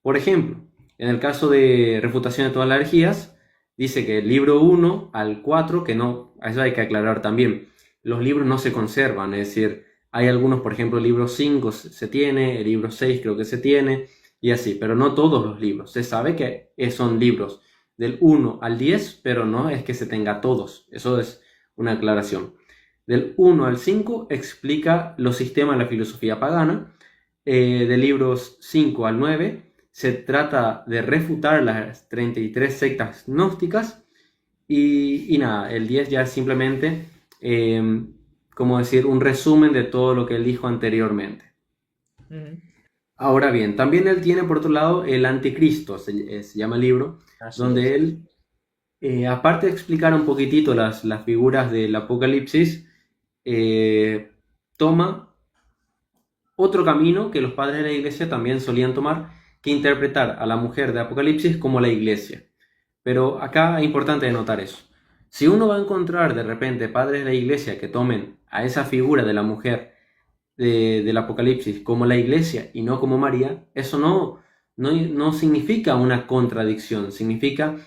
Por ejemplo, en el caso de Refutación de todas las herejías, dice que el libro 1 al 4, que no, eso hay que aclarar también, los libros no se conservan, es decir, hay algunos, por ejemplo, el libro 5 se tiene, el libro 6 creo que se tiene, y así, pero no todos los libros. Se sabe que son libros del 1 al 10, pero no es que se tenga todos, eso es una aclaración. Del 1 al 5 explica los sistemas de la filosofía pagana, de libros 5 al 9 se trata de refutar las 33 sectas gnósticas y nada, el 10 ya es simplemente, como decir, un resumen de todo lo que él dijo anteriormente. Ahora bien, también él tiene por otro lado el Anticristo, se llama el libro, Así donde es. él, aparte de explicar un poquitito las figuras del Apocalipsis, eh, toma otro camino que los padres de la iglesia también solían tomar, que interpretar a la mujer de Apocalipsis como la iglesia. Pero acá es importante notar eso. Si uno va a encontrar de repente padres de la iglesia que tomen a esa figura de la mujer del Apocalipsis como la iglesia y no como María, eso no significa una contradicción, significa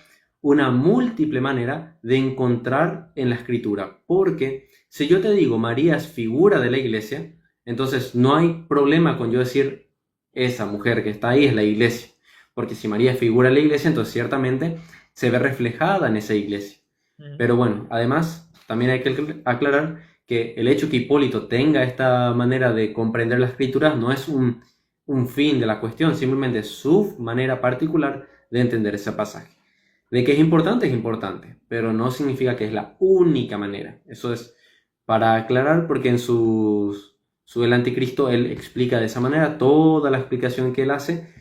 una múltiple manera de encontrar en la escritura. Porque si yo te digo María es figura de la iglesia, entonces no hay problema con yo decir esa mujer que está ahí es la iglesia. Porque si María es figura de la iglesia, entonces ciertamente se ve reflejada en esa iglesia. Mm. Pero bueno, además también hay que aclarar que el hecho que Hipólito tenga esta manera de comprender las escrituras no es un fin de la cuestión, simplemente es su manera particular de entender ese pasaje. De que es importante, pero no significa que es la única manera. Eso es para aclarar porque en su El Anticristo él explica de esa manera, toda la explicación que él hace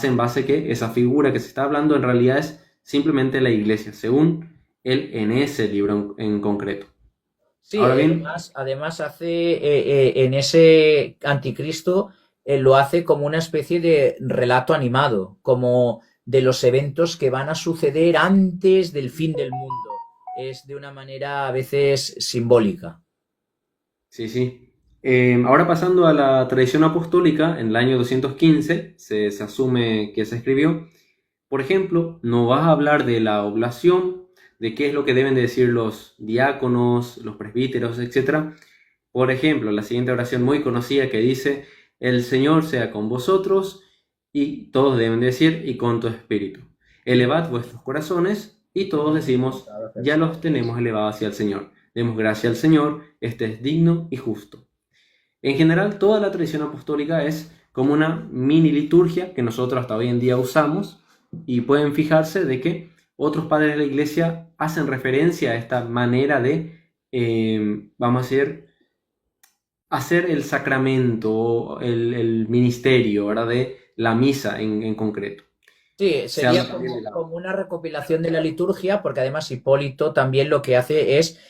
en base que esa figura que se está hablando en realidad es simplemente la iglesia, según él en ese libro en concreto. Sí, Ahora bien, además hace en ese Anticristo lo hace como una especie de relato animado, como de los eventos que van a suceder antes del fin del mundo. Es de una manera a veces simbólica. sí, sí. Ahora pasando a la tradición apostólica, en el año 215 se asume que se escribió. Por ejemplo, no vas a hablar de la oblación, de qué es lo que deben de decir los diáconos, los presbíteros, etcétera. Por ejemplo, la siguiente oración muy conocida que dice, el Señor sea con vosotros, y todos deben decir, y con tu espíritu. Elevad vuestros corazones, y todos decimos, ya los tenemos elevados hacia el Señor. Demos gracias al Señor, este es digno y justo. En general, toda la tradición apostólica es como una mini liturgia que nosotros hasta hoy en día usamos y pueden fijarse de que otros padres de la iglesia hacen referencia a esta manera de, vamos a decir, hacer el sacramento, el ministerio, ¿verdad? De la misa en concreto. Sí, Se sería habla también de la... como una recopilación de la liturgia, porque además Hipólito también lo que hace es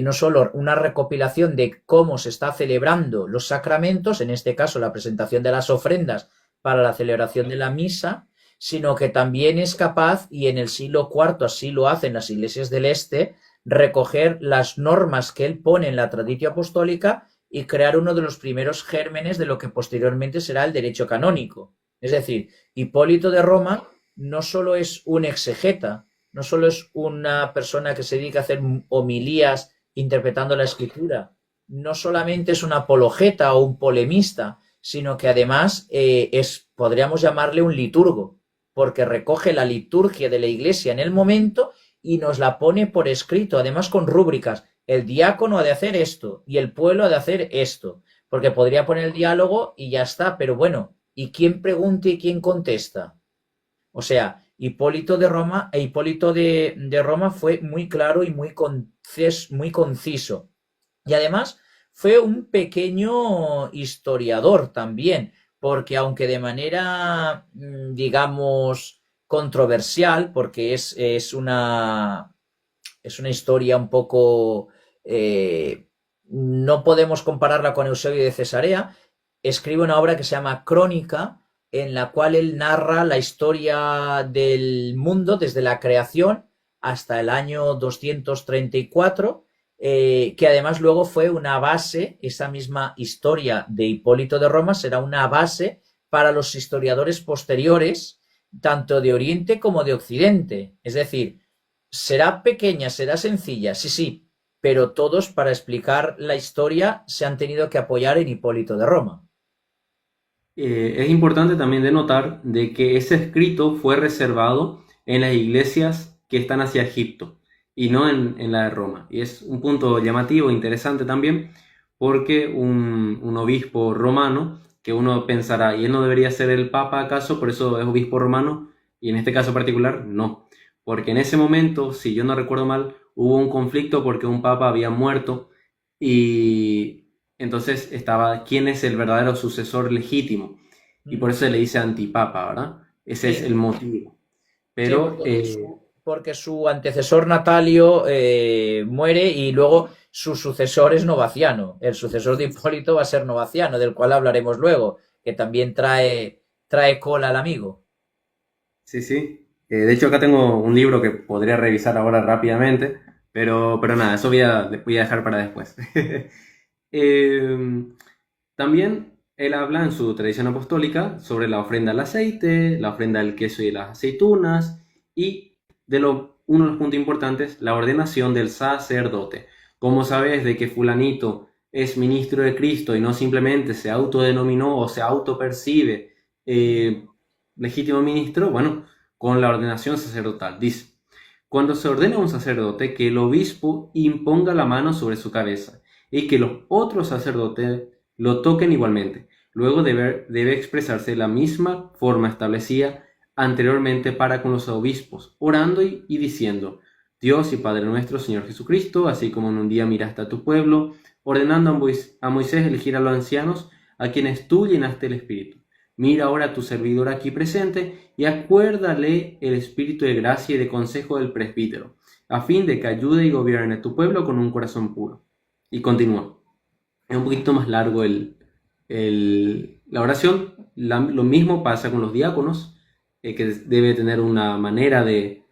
no solo una recopilación de cómo se está celebrando los sacramentos, en este caso la presentación de las ofrendas para la celebración de la misa, sino que también es capaz, y en el siglo IV así lo hacen las iglesias del Este, recoger las normas que él pone en la tradición apostólica y crear uno de los primeros gérmenes de lo que posteriormente será el derecho canónico. Es decir, Hipólito de Roma no solo es un exegeta, no solo es una persona que se dedica a hacer homilías interpretando la escritura, no solamente es un apologeta o un polemista, sino que además podríamos llamarle un liturgo, porque recoge la liturgia de la iglesia en el momento y nos la pone por escrito, además con rúbricas. El diácono ha de hacer esto y el pueblo ha de hacer esto, porque podría poner el diálogo y ya está, pero bueno, ¿y quién pregunta y quién contesta? O sea, Hipólito de Roma fue muy claro y muy conciso. Y además fue un pequeño historiador también, porque aunque de manera, digamos, controversial, porque es una historia un poco... no podemos compararla con Eusebio de Cesarea, escribe una obra que se llama Crónica, en la cual él narra la historia del mundo desde la creación hasta el año 234, que además luego fue una base, esa misma historia de Hipólito de Roma será una base para los historiadores posteriores, tanto de Oriente como de Occidente. Es decir, será pequeña, será sencilla, sí, sí, pero todos para explicar la historia se han tenido que apoyar en Hipólito de Roma. Es importante también de notar de que ese escrito fue reservado en las iglesias que están hacia Egipto y no en la de Roma. Y es un punto llamativo, interesante también, porque un obispo romano, que uno pensará, ¿y él no debería ser el papa acaso? Por eso es obispo romano, y en este caso particular, no. Porque en ese momento, si yo no recuerdo mal, hubo un conflicto porque un papa había muerto y entonces estaba quién es el verdadero sucesor legítimo. y por eso se le dice antipapa, ¿verdad? Ese es Sí, el motivo. sí, Pero porque su antecesor Natalio muere y luego su sucesor es Novaciano. El sucesor de Hipólito va a ser Novaciano, del cual hablaremos luego, que también trae cola al amigo. sí, sí. De hecho, acá tengo un libro que podría revisar ahora rápidamente, pero nada, eso voy a dejar para después. Eh, También él habla en su tradición apostólica sobre la ofrenda al aceite, la ofrenda al queso y las aceitunas, y uno de los puntos importantes, la ordenación del sacerdote. ¿Cómo sabes de que fulanito es ministro de Cristo y no simplemente se autodenominó o se autopercibe eh, legítimo ministro? Bueno, con la ordenación sacerdotal. Dice, cuando se ordena a un sacerdote, que el obispo imponga la mano sobre su cabeza y que los otros sacerdotes lo toquen igualmente. Luego debe expresarse la misma forma establecida anteriormente para con los obispos, orando y diciendo, Dios y Padre nuestro, Señor Jesucristo, así como en un día miraste a tu pueblo, ordenando a Moisés elegir a los ancianos, a quienes tú llenaste el Espíritu. Mira ahora a tu servidor aquí presente y acuérdale el espíritu de gracia y de consejo del presbítero, a fin de que ayude y gobierne a tu pueblo con un corazón puro. Y continúa. Es un poquito más largo la oración. Lo mismo pasa con los diáconos, que debe tener una manera de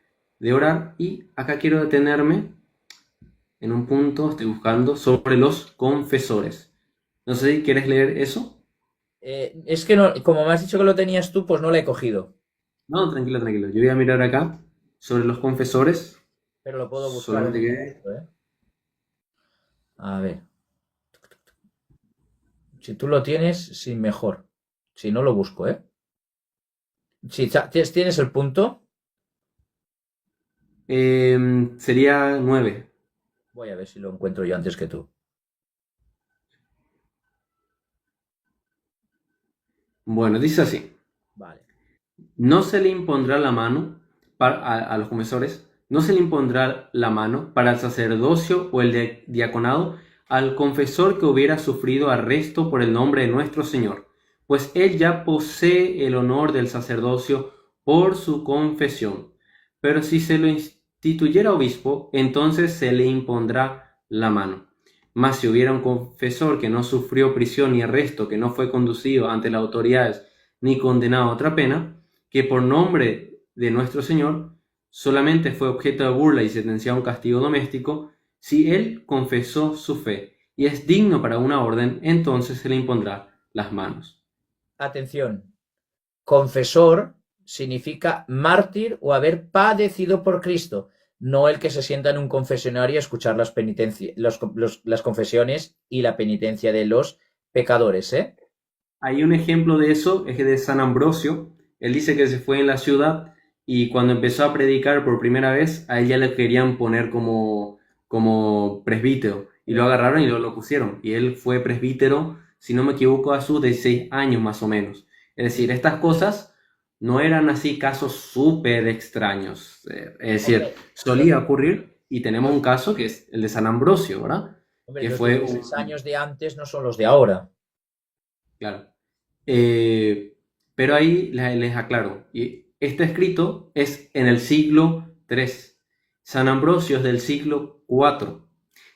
orar. Y acá quiero detenerme en un punto, estoy buscando, sobre los confesores. No sé si quieres leer eso. Es que no, como me has dicho que lo tenías tú, pues no la he cogido, No, tranquilo, tranquilo. Yo voy a mirar acá sobre los confesores. pero lo puedo buscar en Solamente un que... momento, ¿eh? A ver, si tú lo tienes, sí, mejor. Si no, lo busco, ¿eh? Si tienes el punto, Sería 9. voy a ver si lo encuentro yo antes que tú. Bueno, dice así. Vale. No se le impondrá la mano a los confesores, no se le impondrá la mano para el sacerdocio o el diaconado al confesor que hubiera sufrido arresto por el nombre de nuestro Señor, pues él ya posee el honor del sacerdocio por su confesión. Pero si se lo instituyera obispo, entonces se le impondrá la mano. Mas si hubiera un confesor que no sufrió prisión ni arresto, que no fue conducido ante las autoridades ni condenado a otra pena, que por nombre de nuestro Señor solamente fue objeto de burla y sentenciado a un castigo doméstico, si él confesó su fe y es digno para una orden, entonces se le impondrá las manos. Atención. Confesor significa mártir o haber padecido por Cristo, no el que se sienta en un confesionario a escuchar las confesiones y la penitencia de los pecadores, ¿eh? Hay un ejemplo de eso, es de San Ambrosio. Él dice que se fue en la ciudad y cuando empezó a predicar por primera vez, a él ya le querían poner como presbítero. Y lo agarraron y lo pusieron. Y él fue presbítero, si no me equivoco, a sus 16 años más o menos. Es decir, estas cosas no eran así casos súper extraños. Es decir, Hombre, solía ocurrir y tenemos un caso que es el de San Ambrosio, ¿verdad? hombre, Que los fue 16 años de antes no son los de ahora. Claro. Eh, pero ahí les aclaro, y este escrito es en el siglo III. San Ambrosio es del siglo IV.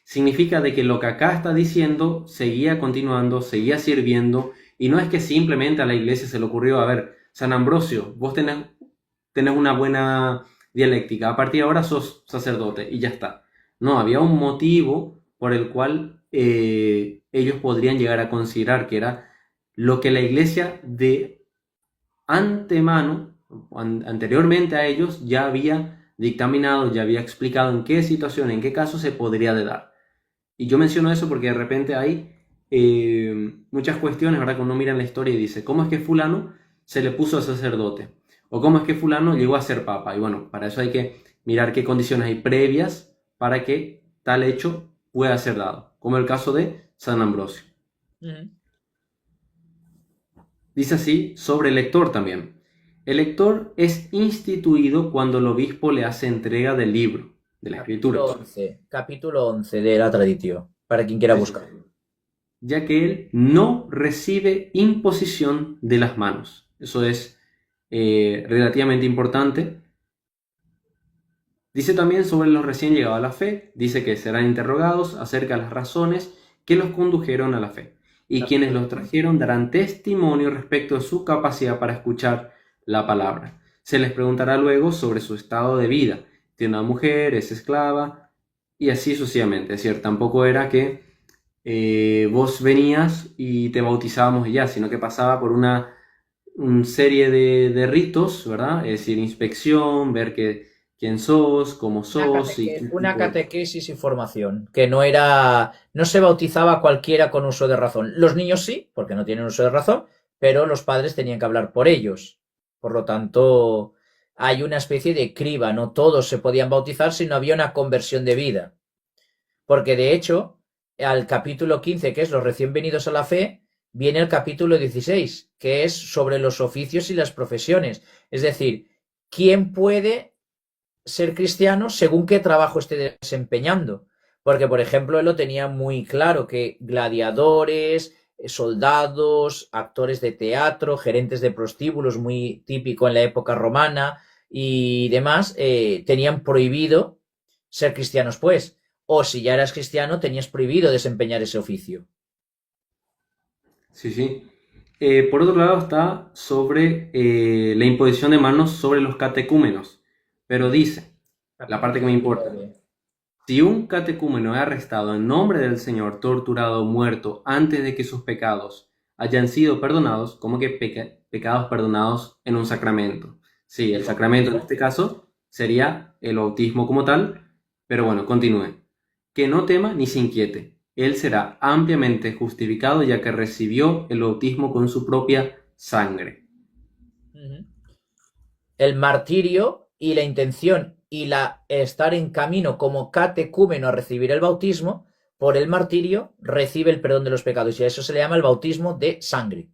Significa de que lo que acá está diciendo seguía continuando, seguía sirviendo, y no es que simplemente a la iglesia se le ocurrió, a ver, San Ambrosio, vos tenés una buena dialéctica, a partir de ahora sos sacerdote y ya está. No, había un motivo por el cual ellos podrían llegar a considerar que era lo que la iglesia de antemano, anteriormente a ellos, ya había dictaminado, ya había explicado en qué situación, en qué caso se podría de dar. Y yo menciono eso porque de repente hay muchas cuestiones, ¿verdad? Cuando uno mira en la historia y dice, ¿cómo es que fulano se le puso a sacerdote? ¿O cómo es que fulano llegó a ser papa? Y bueno, para eso hay que mirar qué condiciones hay previas para que tal hecho pueda ser dado, como el caso de San Ambrosio. Ujú. Dice así sobre el lector también. El lector es instituido cuando el obispo le hace entrega del libro, de la escritura. Capítulo 11 de la tradición, para quien quiera Sí, sí. buscar. ya que él no recibe imposición de las manos. Eso es relativamente importante. Dice también sobre los recién llegados a la fe, dice que serán interrogados acerca de las razones que los condujeron a la fe, y quienes los trajeron darán testimonio respecto de su capacidad para escuchar la palabra. Se les preguntará luego sobre su estado de vida. Tiene una mujer, es esclava, y así sucesivamente. Es decir, tampoco era que vos venías y te bautizábamos y ya, sino que pasaba por una serie de ritos, ¿verdad? Es decir, inspección, ver quién sos, cómo sos y qué Una tipo de... catequesis y formación, que no se bautizaba cualquiera con uso de razón. Los niños sí, porque no tienen uso de razón, pero los padres tenían que hablar por ellos. Por lo tanto, hay una especie de criba, no todos se podían bautizar si no había una conversión de vida. Porque de hecho, al capítulo 15, que es los recién venidos a la fe, viene el capítulo 16, que es sobre los oficios y las profesiones. Es decir, ¿quién puede ser cristiano según qué trabajo esté desempeñando? Porque, por ejemplo, él lo tenía muy claro, que gladiadores, soldados, actores de teatro, gerentes de prostíbulos, muy típico en la época romana y demás, tenían prohibido ser cristianos, pues. O si ya eras cristiano, tenías prohibido desempeñar ese oficio. Sí, sí. Por otro lado está sobre la imposición de manos sobre los catecúmenos, pero dice, la parte que me Capítulo importa, 9. si un catecúmeno es arrestado en nombre del Señor, torturado o muerto antes de que sus pecados hayan sido perdonados, como que pecados perdonados en un sacramento. Sí, el El sacramento en bautismo. este caso sería el bautismo como tal, pero bueno, continúe. Que no tema ni se inquiete. Él será ampliamente justificado ya que recibió el bautismo con su propia sangre. Ujú. El martirio y la intención y la estar en camino como catecúmeno a recibir el bautismo, por el martirio recibe el perdón de los pecados y a eso se le llama el bautismo de sangre.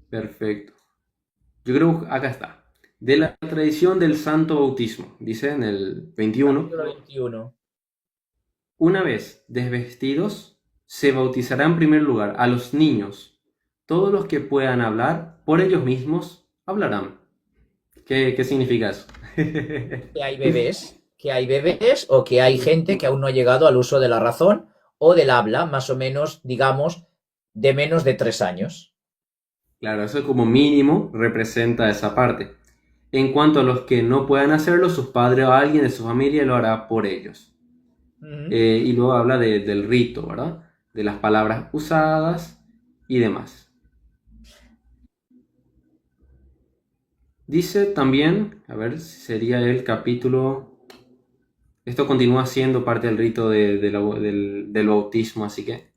Perfecto. Yo creo que acá está. De la tradición del santo bautismo, dice en el 21. Capítulo 21. Una vez desvestidos, se bautizará en primer lugar a los niños. Todos los que puedan hablar por ellos mismos hablarán. ¿Qué significa eso? Que hay bebés o que hay gente que aún no ha llegado al uso de la razón o del habla, más o menos, digamos, de menos de 3 años. Claro, eso como mínimo representa esa parte. En cuanto a los que no puedan hacerlo, sus padres o alguien de su familia lo hará por ellos. Ujú. Y luego habla del rito, ¿verdad? De las palabras usadas y demás. Dice también, a ver, sería el capítulo. Esto continúa siendo parte del rito del bautismo, así que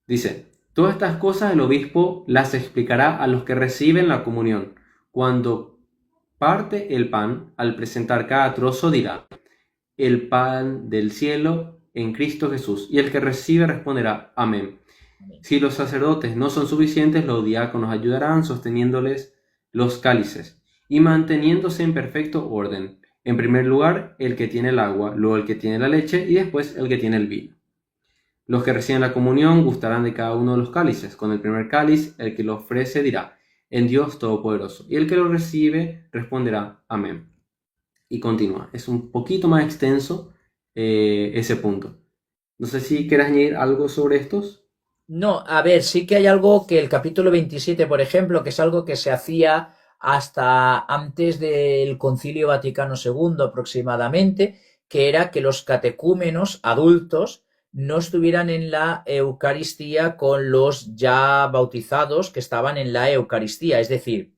dice, todas estas cosas el obispo las explicará a los que reciben la comunión. Cuando parte el pan, al presentar cada trozo dirá, el pan del cielo en Cristo Jesús, y el que recibe responderá, amén. Si los sacerdotes no son suficientes, los diáconos ayudarán sosteniéndoles los cálices y manteniéndose en perfecto orden. En primer lugar, el que tiene el agua, luego el que tiene la leche y después el que tiene el vino. Los que reciben la comunión gustarán de cada uno de los cálices. Con el primer cáliz, el que lo ofrece dirá, en Dios Todopoderoso. Y el que lo recibe responderá, amén. Y continúa. Es un poquito más extenso ese punto. No sé si quieres añadir algo sobre estos. No, a ver, sí que hay algo que el capítulo 27, por ejemplo, que es algo que se hacía hasta antes del Concilio Vaticano II aproximadamente, que era que los catecúmenos adultos no estuvieran en la Eucaristía con los ya bautizados que estaban en la Eucaristía. Es decir,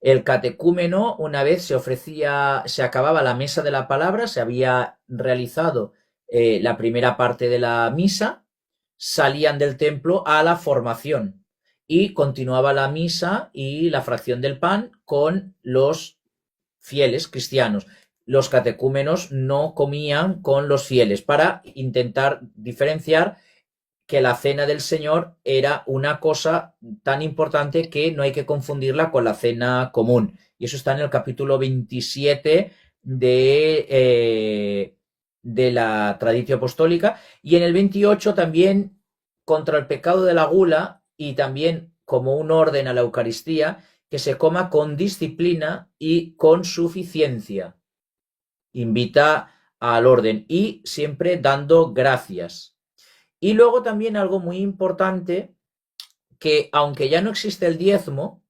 el catecúmeno, una vez se ofrecía, se acababa la mesa de la palabra, se había realizado la primera parte de la misa, salían del templo a la formación y continuaba la misa y la fracción del pan con los fieles cristianos. Los catecúmenos no comían con los fieles para intentar diferenciar que la cena del Señor era una cosa tan importante que no hay que confundirla con la cena común. Y eso está en el capítulo 27 de de la tradición apostólica, y en el 28 también contra el pecado de la gula y también como un orden a la Eucaristía, que se coma con disciplina y con suficiencia. Invita al orden y siempre dando gracias. Y luego también algo muy importante, que aunque ya no existe el diezmo,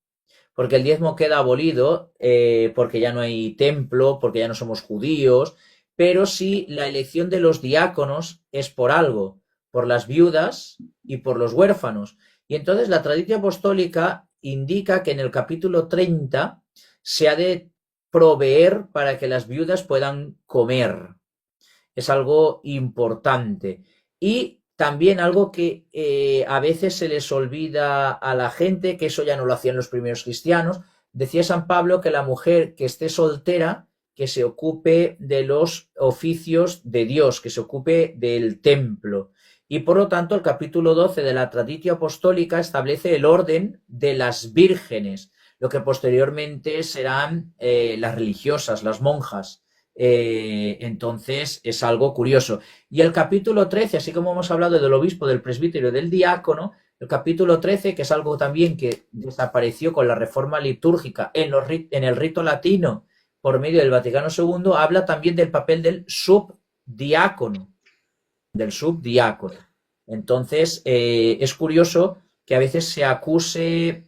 porque el diezmo queda abolido, porque ya no hay templo, porque ya no somos judíos, pero sí la elección de los diáconos es por algo, por las viudas y por los huérfanos. Y entonces la tradición apostólica indica que en el capítulo 30 se ha de proveer para que las viudas puedan comer. Es algo importante. Y también algo que a veces se les olvida a la gente, que eso ya no lo hacían los primeros cristianos. Decía San Pablo que la mujer que esté soltera, que se ocupe de los oficios de Dios, que se ocupe del templo. Y por lo tanto, el capítulo 12 de la Traditio Apostólica establece el orden de las vírgenes, lo que posteriormente serán las religiosas, las monjas. Entonces es algo curioso. Y el capítulo 13, así como hemos hablado del obispo, del presbítero, del diácono, el capítulo 13, que es algo también que desapareció con la reforma litúrgica en el rito latino por medio del Vaticano II, habla también del papel del subdiácono. Entonces, es curioso que a veces se acuse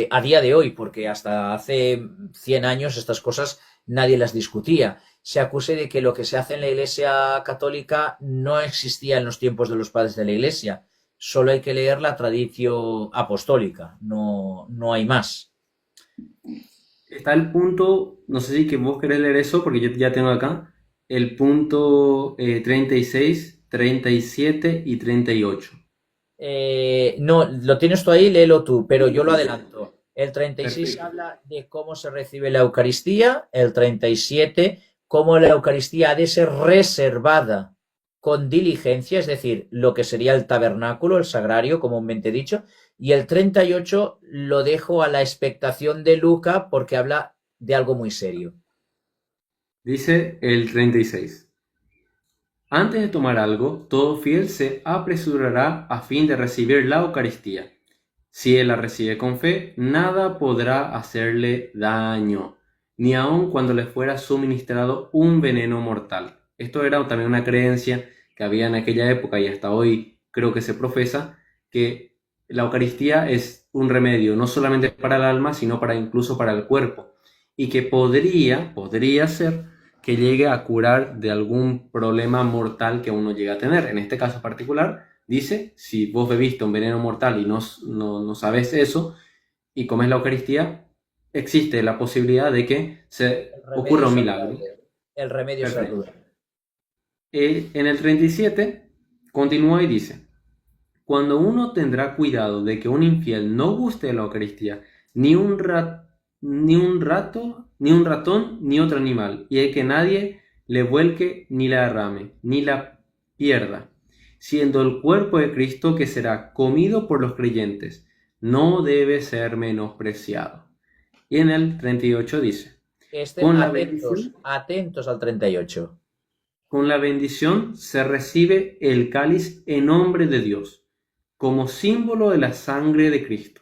a día de hoy, porque hasta hace 100 años estas cosas nadie las discutía, se acuse de que lo que se hace en la Iglesia católica no existía en los tiempos de los padres de la Iglesia. Solo hay que leer la tradición apostólica, no hay más. Está el punto, no sé si que vos querés leer eso, porque yo ya tengo acá, el punto 36, 37 y 38. No, lo tienes tú ahí, léelo tú, pero yo lo adelanto. El 36 Perfecto. habla de cómo se recibe la Eucaristía, el 37, cómo la Eucaristía ha de ser reservada con diligencia, es decir, lo que sería el tabernáculo, el sagrario, comúnmente dicho, y el 38 lo dejo a la expectación de Luca porque habla de algo muy serio. Dice el 36. Antes de tomar algo, todo fiel se apresurará a fin de recibir la Eucaristía. Si él la recibe con fe, nada podrá hacerle daño, ni aun cuando le fuera suministrado un veneno mortal. Esto era también una creencia que había en aquella época y hasta hoy creo que se profesa, que la Eucaristía es un remedio no solamente para el alma, sino incluso para el cuerpo, y que podría ser que llegue a curar de algún problema mortal que uno llegue a tener. En este caso particular, dice, si vos bebiste un veneno mortal y no sabes eso y comes la Eucaristía, existe la posibilidad de que se El remedio ocurra un milagro. saludable. El remedio Perfecto. saludable. En el 37 continúa y dice, cuando uno tendrá cuidado de que un infiel no guste de la Eucaristía, ni un ni un ratón, ni otro animal, y de que nadie le vuelque ni la derrame, ni la pierda, siendo el cuerpo de Cristo que será comido por los creyentes, no debe ser menospreciado. Y en el 38 dice, Estén con la atentos, bendición, atentos al 38. con la bendición se recibe el cáliz en nombre de Dios, como símbolo de la sangre de Cristo.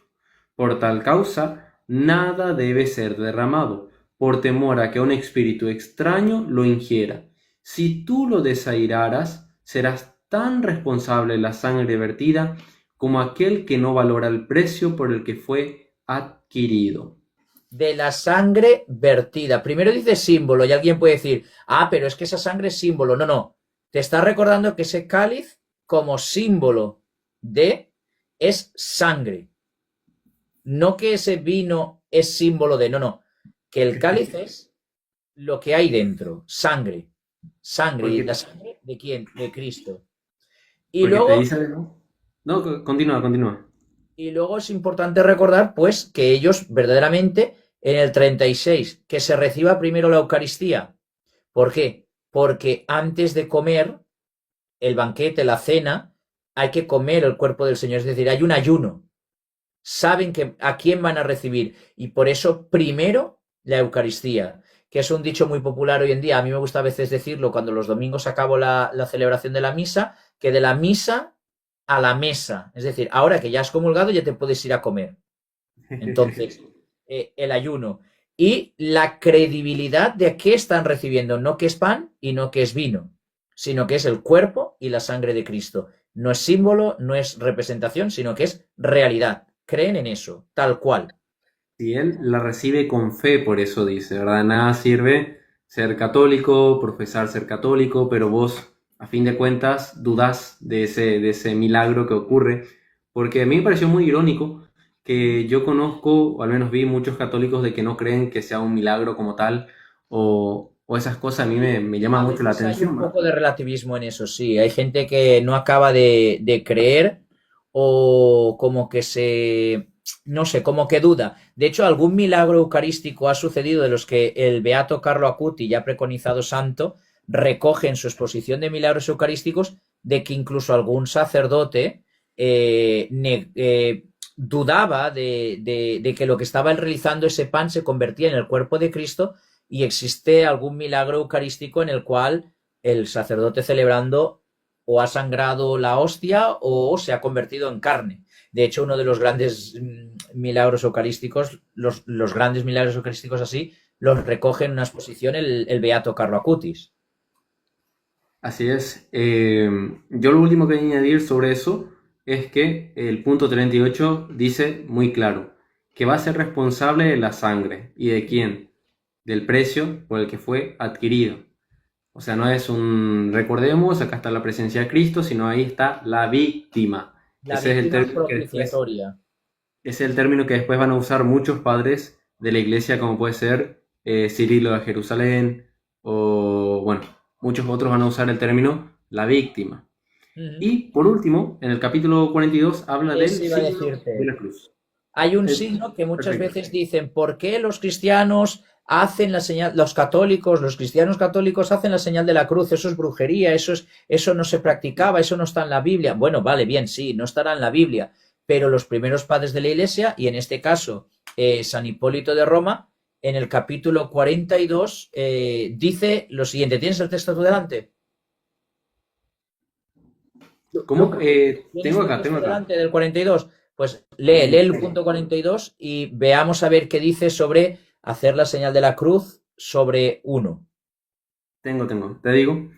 Por tal causa, nada debe ser derramado, por temor a que un espíritu extraño lo ingiera. Si tú lo desairaras, serás tan responsable de la sangre vertida como aquel que no valora el precio por el que fue adquirido. De la sangre vertida. Primero dice símbolo y alguien puede decir, ah, pero es que esa sangre es símbolo. No, no. Te está recordando que ese cáliz como símbolo de es sangre. No que ese vino es símbolo de, no, no. Que el cáliz es lo que hay dentro, sangre. Sangre. ¿Y la Porque, sangre de quién? De Cristo. Y porque te luego dice, ¿no? No, continúa, continúa. Y luego es importante recordar, pues, que ellos verdaderamente en el 36, que se reciba primero la Eucaristía. ¿Por qué? Porque antes de comer el banquete, la cena, hay que comer el cuerpo del Señor. Es decir, hay un ayuno. Saben que a quién van a recibir. Y por eso primero la Eucaristía. que es un dicho muy popular hoy en día. A mí me gusta a veces decirlo cuando los domingos acabo la celebración de la misa, que de la misa a la mesa. Es decir, ahora que ya has comulgado ya te puedes ir a comer. Entonces, el ayuno y la credibilidad de qué están recibiendo, no que es pan y no que es vino, sino que es el cuerpo y la sangre de Cristo. No es símbolo, no es representación, sino que es realidad. Creen en eso, tal cual. Si él la recibe con fe, por eso dice, ¿verdad? Nada sirve ser católico, profesar ser católico, pero vos, a fin de cuentas, dudás de ese milagro que ocurre, porque a mí me pareció muy irónico que yo conozco, o al menos vi muchos católicos de que no creen que sea un milagro como tal, o esas cosas a mí me llaman A mucho la veces hay un atención, ¿verdad? poco de relativismo en eso, sí. Hay gente que no acaba de creer o como que se, no sé, como que duda. De hecho, algún milagro eucarístico ha sucedido de los que el beato Carlo Acuti, ya preconizado santo, recoge en su exposición de milagros eucarísticos de que incluso algún sacerdote dudaba de que lo que estaba él realizando, ese pan, se convertía en el cuerpo de Cristo y existe algún milagro eucarístico en el cual el sacerdote celebrando o ha sangrado la hostia o se ha convertido en carne. De hecho, uno de los grandes milagros eucarísticos, los grandes milagros eucarísticos así, los recoge en una exposición el beato Carlo Acutis. Así es. Yo lo último que voy a añadir sobre eso es que el punto 38 dice muy claro que va a ser responsable de la sangre. ¿Y de quién? Del precio por el que fue adquirido. O sea, no es un, recordemos, acá está la presencia de Cristo, sino ahí está la víctima. La Ese es el víctima término que después, propiciatoria. ese es el término que después van a usar muchos padres de la iglesia, como puede ser Cirilo de Jerusalén, o bueno, muchos otros van a usar el término la víctima. Uh -huh. Y por último, en el capítulo 42 habla del Eso iba a signo de decirte. la cruz. Hay un signo que muchas Perfecto. veces dicen, ¿por qué los cristianos hacen la señal, los católicos, los cristianos católicos hacen la señal de la cruz? Eso es brujería, eso no se practicaba, eso no está en la Biblia. Bueno, vale, bien, sí, no estará en la Biblia, pero los primeros padres de la Iglesia, y en este caso San Hipólito de Roma, en el capítulo 42 dice lo siguiente. ¿Tienes el texto tú delante? ¿Cómo? Lucas, ¿tienes Tengo el acá, tengo texto acá. delante del 42? Pues lee el punto 42 y veamos a ver qué dice sobre hacer la señal de la cruz sobre uno. Tengo. Te digo,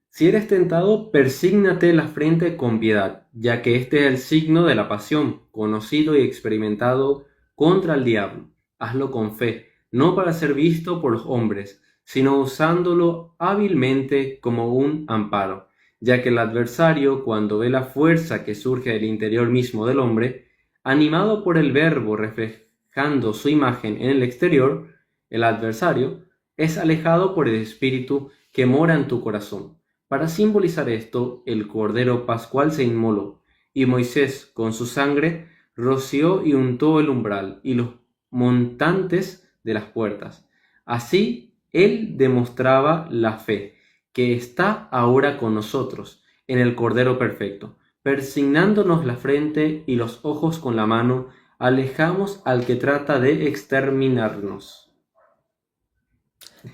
si eres tentado, persígnate la frente con piedad, ya que este es el signo de la pasión, conocido y experimentado contra el diablo. Hazlo con fe, no para ser visto por los hombres, sino usándolo hábilmente como un amparo, ya que el adversario, cuando ve la fuerza que surge del interior mismo del hombre, animado por el verbo reflejando su imagen en el exterior, el adversario, es alejado por el espíritu que mora en tu corazón. Para simbolizar esto, el Cordero Pascual se inmoló, y Moisés, con su sangre, roció y untó el umbral y los montantes de las puertas. Así, él demostraba la fe, que está ahora con nosotros, en el Cordero Perfecto. Persignándonos la frente y los ojos con la mano, alejamos al que trata de exterminarnos.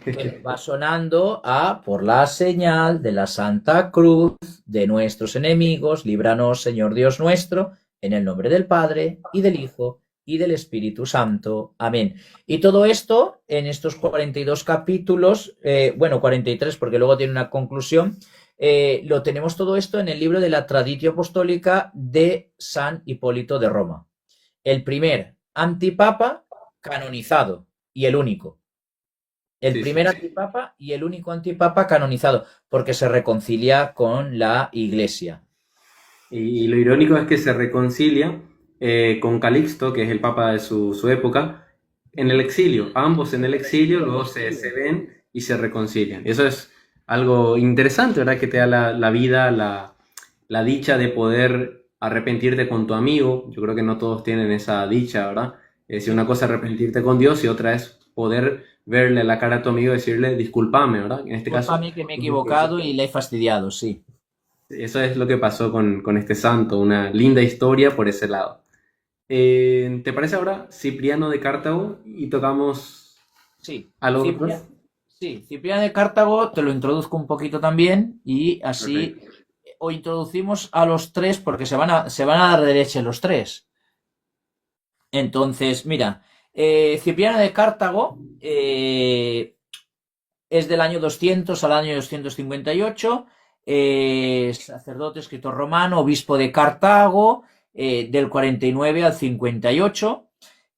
Que va sonando a por la señal de la Santa Cruz de nuestros enemigos, líbranos, Señor Dios nuestro, en el nombre del Padre y del Hijo y del Espíritu Santo. Amén. Y todo esto en estos 42 capítulos, bueno, 43 porque luego tiene una conclusión, lo tenemos todo esto en el libro de la Traditio Apostólica de San Hipólito de Roma. El primer antipapa canonizado y el único. El Sí, primer sí. antipapa y el único antipapa canonizado, porque se reconcilia con la Iglesia. Y lo irónico es que se reconcilia con Calixto, que es el papa de su época, en el exilio. Ambos en el exilio, luego se ven y se reconcilian. Eso es algo interesante, ¿verdad? Que te da la vida, la dicha de poder arrepentirte con tu amigo. Yo creo que no todos tienen esa dicha, ¿verdad? Si una cosa es arrepentirte con Dios y otra es poder verle la cara a tu amigo y decirle, discúlpame, ¿verdad? En este caso, Discúlpame que me he equivocado y le he fastidiado, sí. eso es lo que pasó con este santo, una linda historia por ese lado. ¿Te parece ahora Cipriano de Cartago y tocamos Sí, a los otros? Sí, Cipriano de Cartago te lo introduzco un poquito también y así Perfecto. o introducimos a los tres porque se van a dar de leche los tres. Entonces, mira, Cipriano de Cartago es del año 200 al año 258, sacerdote, escritor romano, obispo de Cartago, del 49 al 58.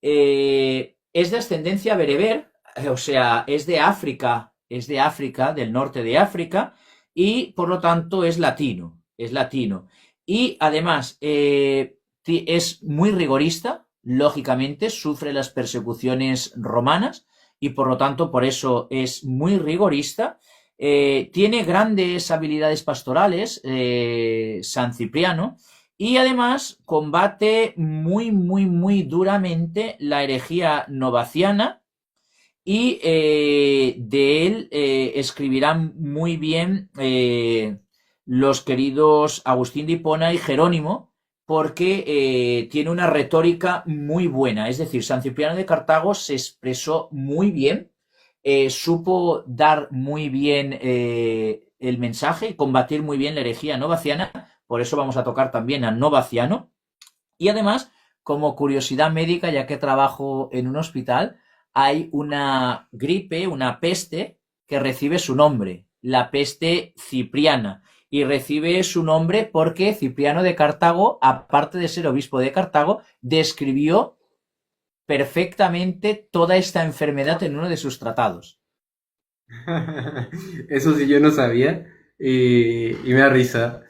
Es de ascendencia bereber, o sea, es de África, del norte de África, y por lo tanto es latino, es latino. Y además es muy rigorista, lógicamente, sufre las persecuciones romanas y por lo tanto por eso es muy rigorista. Tiene grandes habilidades pastorales, San Cipriano, y además combate muy, muy, muy duramente la herejía novaciana y de él escribirán muy bien los queridos Agustín de Hipona y Jerónimo, porque tiene una retórica muy buena. Es decir, San Cipriano de Cartago se expresó muy bien, supo dar muy bien el mensaje y combatir muy bien la herejía novaciana. Por eso vamos a tocar también a Novaciano. Y además, como curiosidad médica, ya que trabajo en un hospital, hay una gripe, una peste, que recibe su nombre, la peste cipriana. Y recibe su nombre porque Cipriano de Cartago, aparte de ser obispo de Cartago, describió perfectamente toda esta enfermedad en uno de sus tratados. Eso sí yo no sabía y me da risa.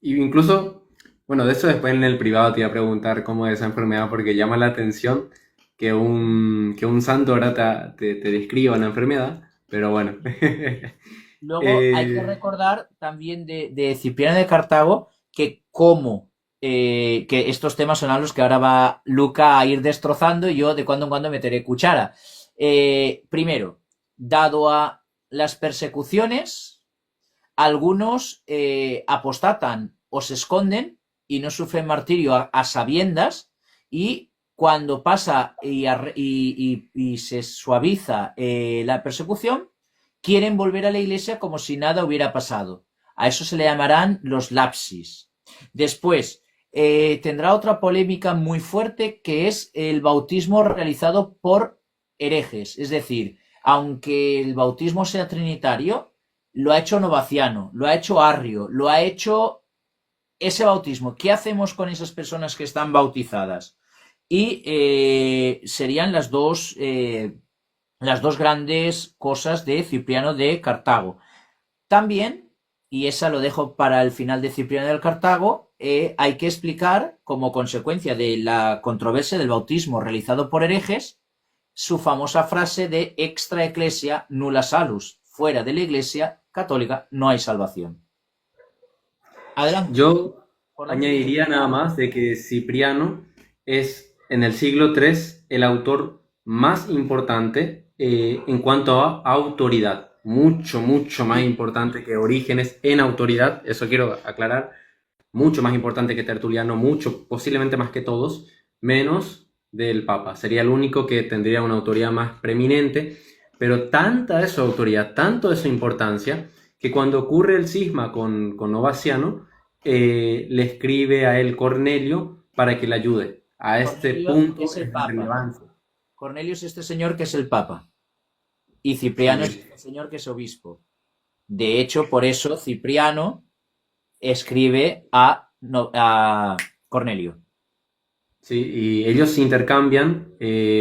Y incluso, bueno, de eso después en el privado te iba a preguntar cómo es esa enfermedad porque llama la atención que un santo ahora te describa una enfermedad, pero bueno. Luego hay que Eh, recordar también de Cipriano de Cartago que como que estos temas son a los que ahora va Luca a ir destrozando y yo de cuando en cuando meteré cuchara. Primero, dado a las persecuciones, algunos apostatan o se esconden y no sufren martirio a sabiendas y cuando pasa y se suaviza la persecución, quieren volver a la iglesia como si nada hubiera pasado. A eso se le llamarán los lapsis. Después, tendrá otra polémica muy fuerte que es el bautismo realizado por herejes. Es decir, aunque el bautismo sea trinitario, lo ha hecho Novaciano, lo ha hecho Arrio, lo ha hecho ese bautismo. ¿Qué hacemos con esas personas que están bautizadas? Y serían las dos grandes cosas de Cipriano de Cartago. También, y esa lo dejo para el final de Cipriano del Cartago, hay que explicar, como consecuencia de la controversia del bautismo realizado por herejes, su famosa frase de extra ecclesia nulla salus, fuera de la iglesia católica no hay salvación. Adelante, yo ¿por dónde quieres añadiría nada empezar? más de que Cipriano es en el siglo III el autor más importante en cuanto a autoridad. Mucho, mucho más Sí, importante que Orígenes en autoridad, eso quiero aclarar, mucho más importante que Tertuliano, mucho, posiblemente más que todos, menos del Papa. Sería el único que tendría una autoridad más preeminente, pero tanta es su autoridad, tanto es su importancia, que cuando ocurre el cisma con Novaciano, le escribe a él Cornelio para que le ayude. A este Cornelio punto es el es la Papa. relevancia. Cornelio es este señor que es el Papa. Y Cipriano es Sí, este señor que es obispo. De hecho, por eso Cipriano escribe a Cornelio. sí, y ellos intercambian,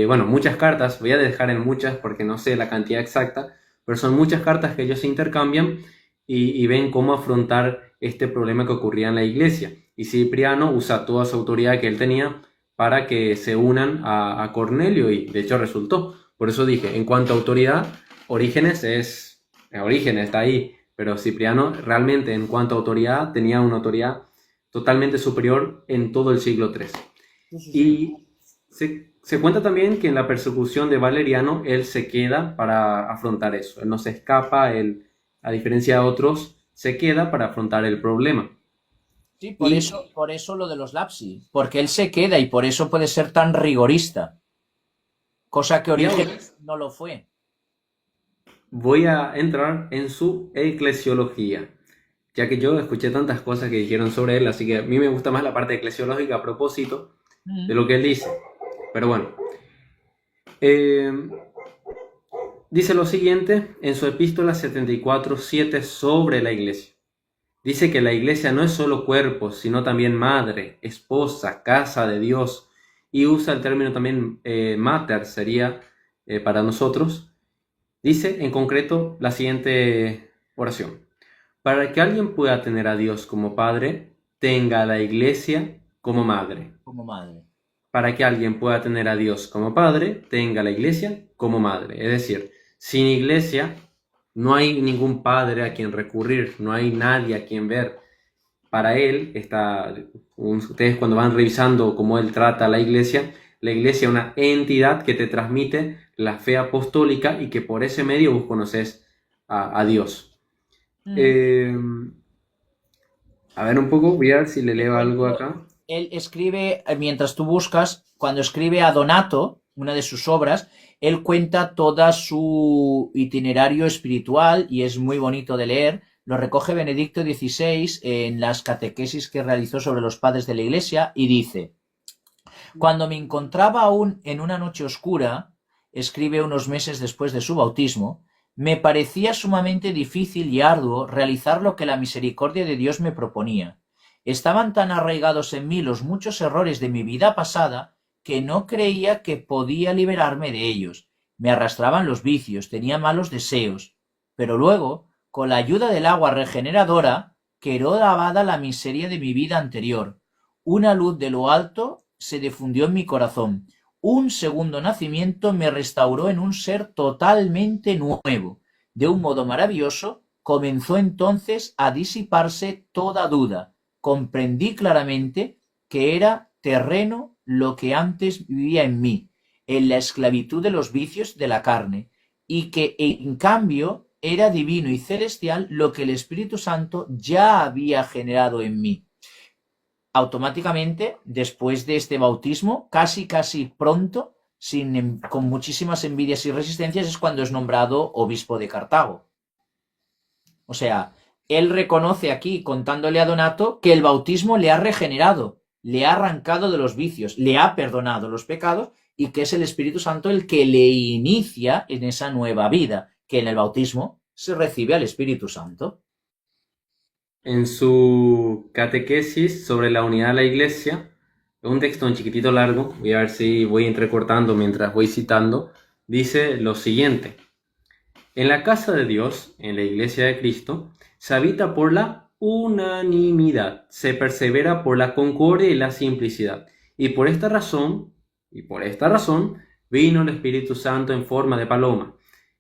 bueno, muchas cartas, voy a dejar en muchas porque no sé la cantidad exacta, pero son muchas cartas que ellos se intercambian y ven cómo afrontar este problema que ocurría en la iglesia. Y Cipriano usa toda su autoridad que él tenía para que se unan a Cornelio y de hecho resultó. Por eso dije, en cuanto a autoridad, Orígenes está ahí, pero Cipriano realmente en cuanto a autoridad tenía una autoridad totalmente superior en todo el siglo III. Sí, sí, sí. Y se cuenta también que en la persecución de Valeriano, él se queda para afrontar eso. Él no se escapa, él, a diferencia de otros, se queda para afrontar el problema. Sí, Y, por eso lo de los lapsi, porque él se queda y por eso puede ser tan rigorista, cosa que y Orígenes no lo fue. voy a entrar en su eclesiología, ya que yo escuché tantas cosas que dijeron sobre él, así que a mí me gusta más la parte eclesiológica a propósito de lo que él dice. Pero bueno, eh, dice lo siguiente en su epístola 74:7 sobre la iglesia. Dice que la iglesia no es solo cuerpo, sino también madre, esposa, casa de Dios, y usa el término también mater, sería para nosotros. Dice en concreto la siguiente oración. Para que alguien pueda tener a Dios como padre, tenga a la iglesia como madre. Como madre. Para que alguien pueda tener a Dios como padre, tenga a la iglesia como madre. Es decir, sin iglesia no hay ningún padre a quien recurrir, no hay nadie a quien ver. Para él, ustedes cuando van revisando cómo él trata a la iglesia es una entidad que te transmite la fe apostólica y que por ese medio vos conoces a Dios. A ver un poco, voy a ver si le leo algo acá. Él escribe, mientras tú buscas, cuando escribe a Donato, una de sus obras, él cuenta todo su itinerario espiritual y es muy bonito de leer. Lo recoge Benedicto XVI en las catequesis que realizó sobre los padres de la Iglesia y dice: cuando me encontraba aún en una noche oscura, escribe unos meses después de su bautismo, me parecía sumamente difícil y arduo realizar lo que la misericordia de Dios me proponía. Estaban tan arraigados en mí los muchos errores de mi vida pasada que no creía que podía liberarme de ellos. Me arrastraban los vicios, tenía malos deseos. Pero luego, con la ayuda del agua regeneradora, quedó lavada la miseria de mi vida anterior. Una luz de lo alto se difundió en mi corazón. Un segundo nacimiento me restauró en un ser totalmente nuevo. De un modo maravilloso, comenzó entonces a disiparse toda duda. Comprendí claramente que era terreno lo que antes vivía en mí, en la esclavitud de los vicios de la carne, y que en cambio era divino y celestial lo que el Espíritu Santo ya había generado en mí. Automáticamente, después de este bautismo, casi pronto, con muchísimas envidias y resistencias, es cuando es nombrado obispo de Cartago. O sea, él reconoce aquí, contándole a Donato, que el bautismo le ha regenerado, le ha arrancado de los vicios, le ha perdonado los pecados y que es el Espíritu Santo el que le inicia en esa nueva vida, que en el bautismo se recibe al Espíritu Santo. En su catequesis sobre la unidad de la iglesia, es un texto un chiquitito largo, voy a ver si voy entrecortando mientras voy citando, dice lo siguiente. En la casa de Dios, en la iglesia de Cristo, se habita por la unanimidad, se persevera por la concordia y la simplicidad. Y por esta razón, vino el Espíritu Santo en forma de paloma.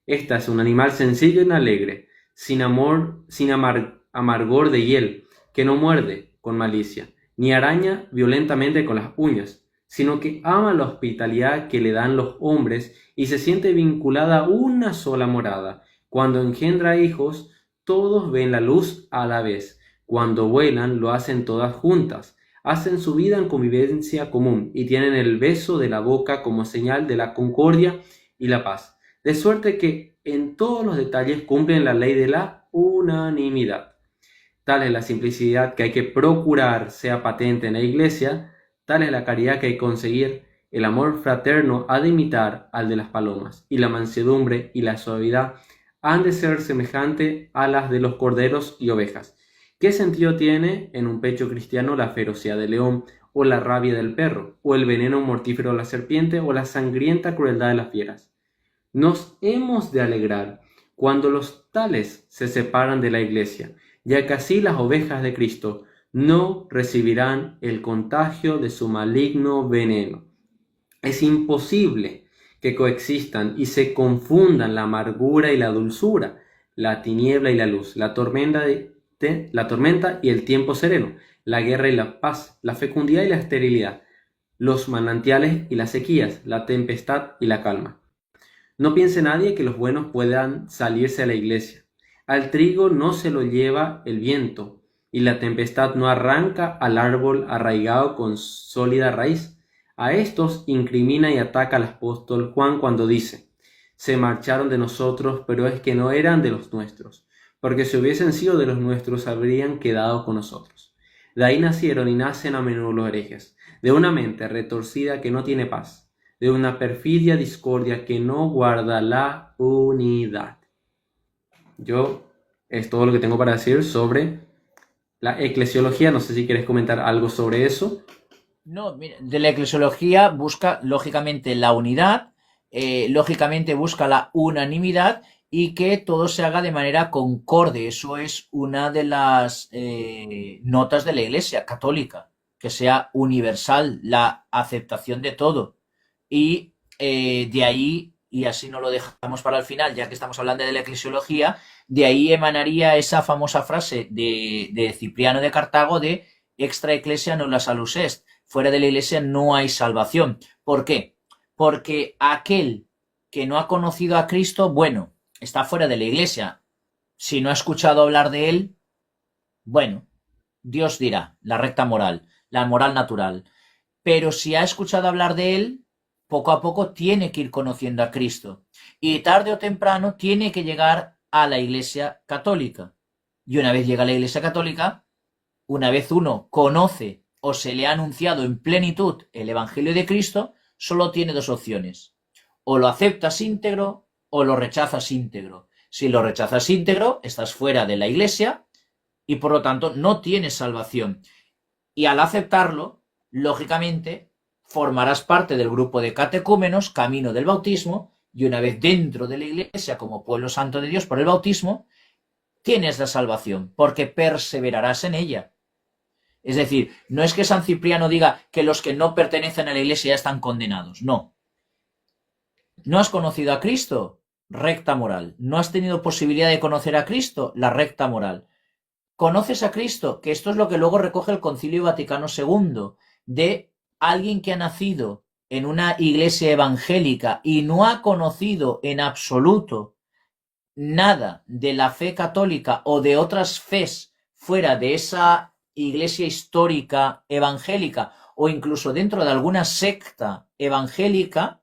Esta es un animal sencillo y alegre, sin amargor de hiel, que no muerde con malicia, ni araña violentamente con las uñas, sino que ama la hospitalidad que le dan los hombres y se siente vinculada a una sola morada. Cuando engendra hijos, todos ven la luz a la vez. Cuando vuelan, lo hacen todas juntas. Hacen su vida en convivencia común y tienen el beso de la boca como señal de la concordia y la paz. De suerte que en todos los detalles cumplen la ley de la unanimidad. Tal es la simplicidad que hay que procurar sea patente en la iglesia, tal es la caridad que hay que conseguir, el amor fraterno ha de imitar al de las palomas, y la mansedumbre y la suavidad han de ser semejante a las de los corderos y ovejas. ¿Qué sentido tiene en un pecho cristiano la ferocidad del león, o la rabia del perro, o el veneno mortífero de la serpiente, o la sangrienta crueldad de las fieras? Nos hemos de alegrar cuando los tales se separan de la iglesia, ya que así las ovejas de Cristo no recibirán el contagio de su maligno veneno. Es imposible que coexistan y se confundan la amargura y la dulzura, la tiniebla y la luz, la tormenta y el tiempo sereno, la guerra y la paz, la fecundidad y la esterilidad, los manantiales y las sequías, la tempestad y la calma. No piense nadie que los buenos puedan salirse a la iglesia. Al trigo no se lo lleva el viento, y la tempestad no arranca al árbol arraigado con sólida raíz. A estos incrimina y ataca el apóstol Juan cuando dice: se marcharon de nosotros, pero es que no eran de los nuestros, porque si hubiesen sido de los nuestros, habrían quedado con nosotros. De ahí nacieron y nacen a menudo los herejes, de una mente retorcida que no tiene paz, de una perfidia discordia que no guarda la unidad. Es todo lo que tengo para decir sobre la eclesiología. No sé si quieres comentar algo sobre eso. No, mira, de la eclesiología busca lógicamente la unidad, lógicamente busca la unanimidad y que todo se haga de manera concorde. Eso es una de las notas de la Iglesia católica, que sea universal la aceptación de todo. Y de ahí, y así no lo dejamos para el final, ya que estamos hablando de la eclesiología, de ahí emanaría esa famosa frase de Cipriano de Cartago de extra ecclesia nulla salus est. Fuera de la iglesia no hay salvación. ¿Por qué? Porque aquel que no ha conocido a Cristo, bueno, está fuera de la iglesia. Si no ha escuchado hablar de él, bueno, Dios dirá, la recta moral, la moral natural. Pero si ha escuchado hablar de él, poco a poco tiene que ir conociendo a Cristo. Y tarde o temprano tiene que llegar a la iglesia católica. Y una vez llega a la iglesia católica, una vez uno conoce o se le ha anunciado en plenitud el Evangelio de Cristo, solo tiene dos opciones. O lo aceptas íntegro o lo rechazas íntegro. Si lo rechazas íntegro, estás fuera de la iglesia y por lo tanto no tienes salvación. Y al aceptarlo, lógicamente, formarás parte del grupo de catecúmenos, camino del bautismo, y una vez dentro de la iglesia como pueblo santo de Dios por el bautismo, tienes la salvación, porque perseverarás en ella. Es decir, no es que San Cipriano diga que los que no pertenecen a la iglesia ya están condenados, no. ¿No has conocido a Cristo? Recta moral. ¿No has tenido posibilidad de conocer a Cristo? La recta moral. ¿Conoces a Cristo? Que esto es lo que luego recoge el Concilio Vaticano II, de alguien que ha nacido en una iglesia evangélica y no ha conocido en absoluto nada de la fe católica o de otras fes fuera de esa iglesia histórica evangélica o incluso dentro de alguna secta evangélica,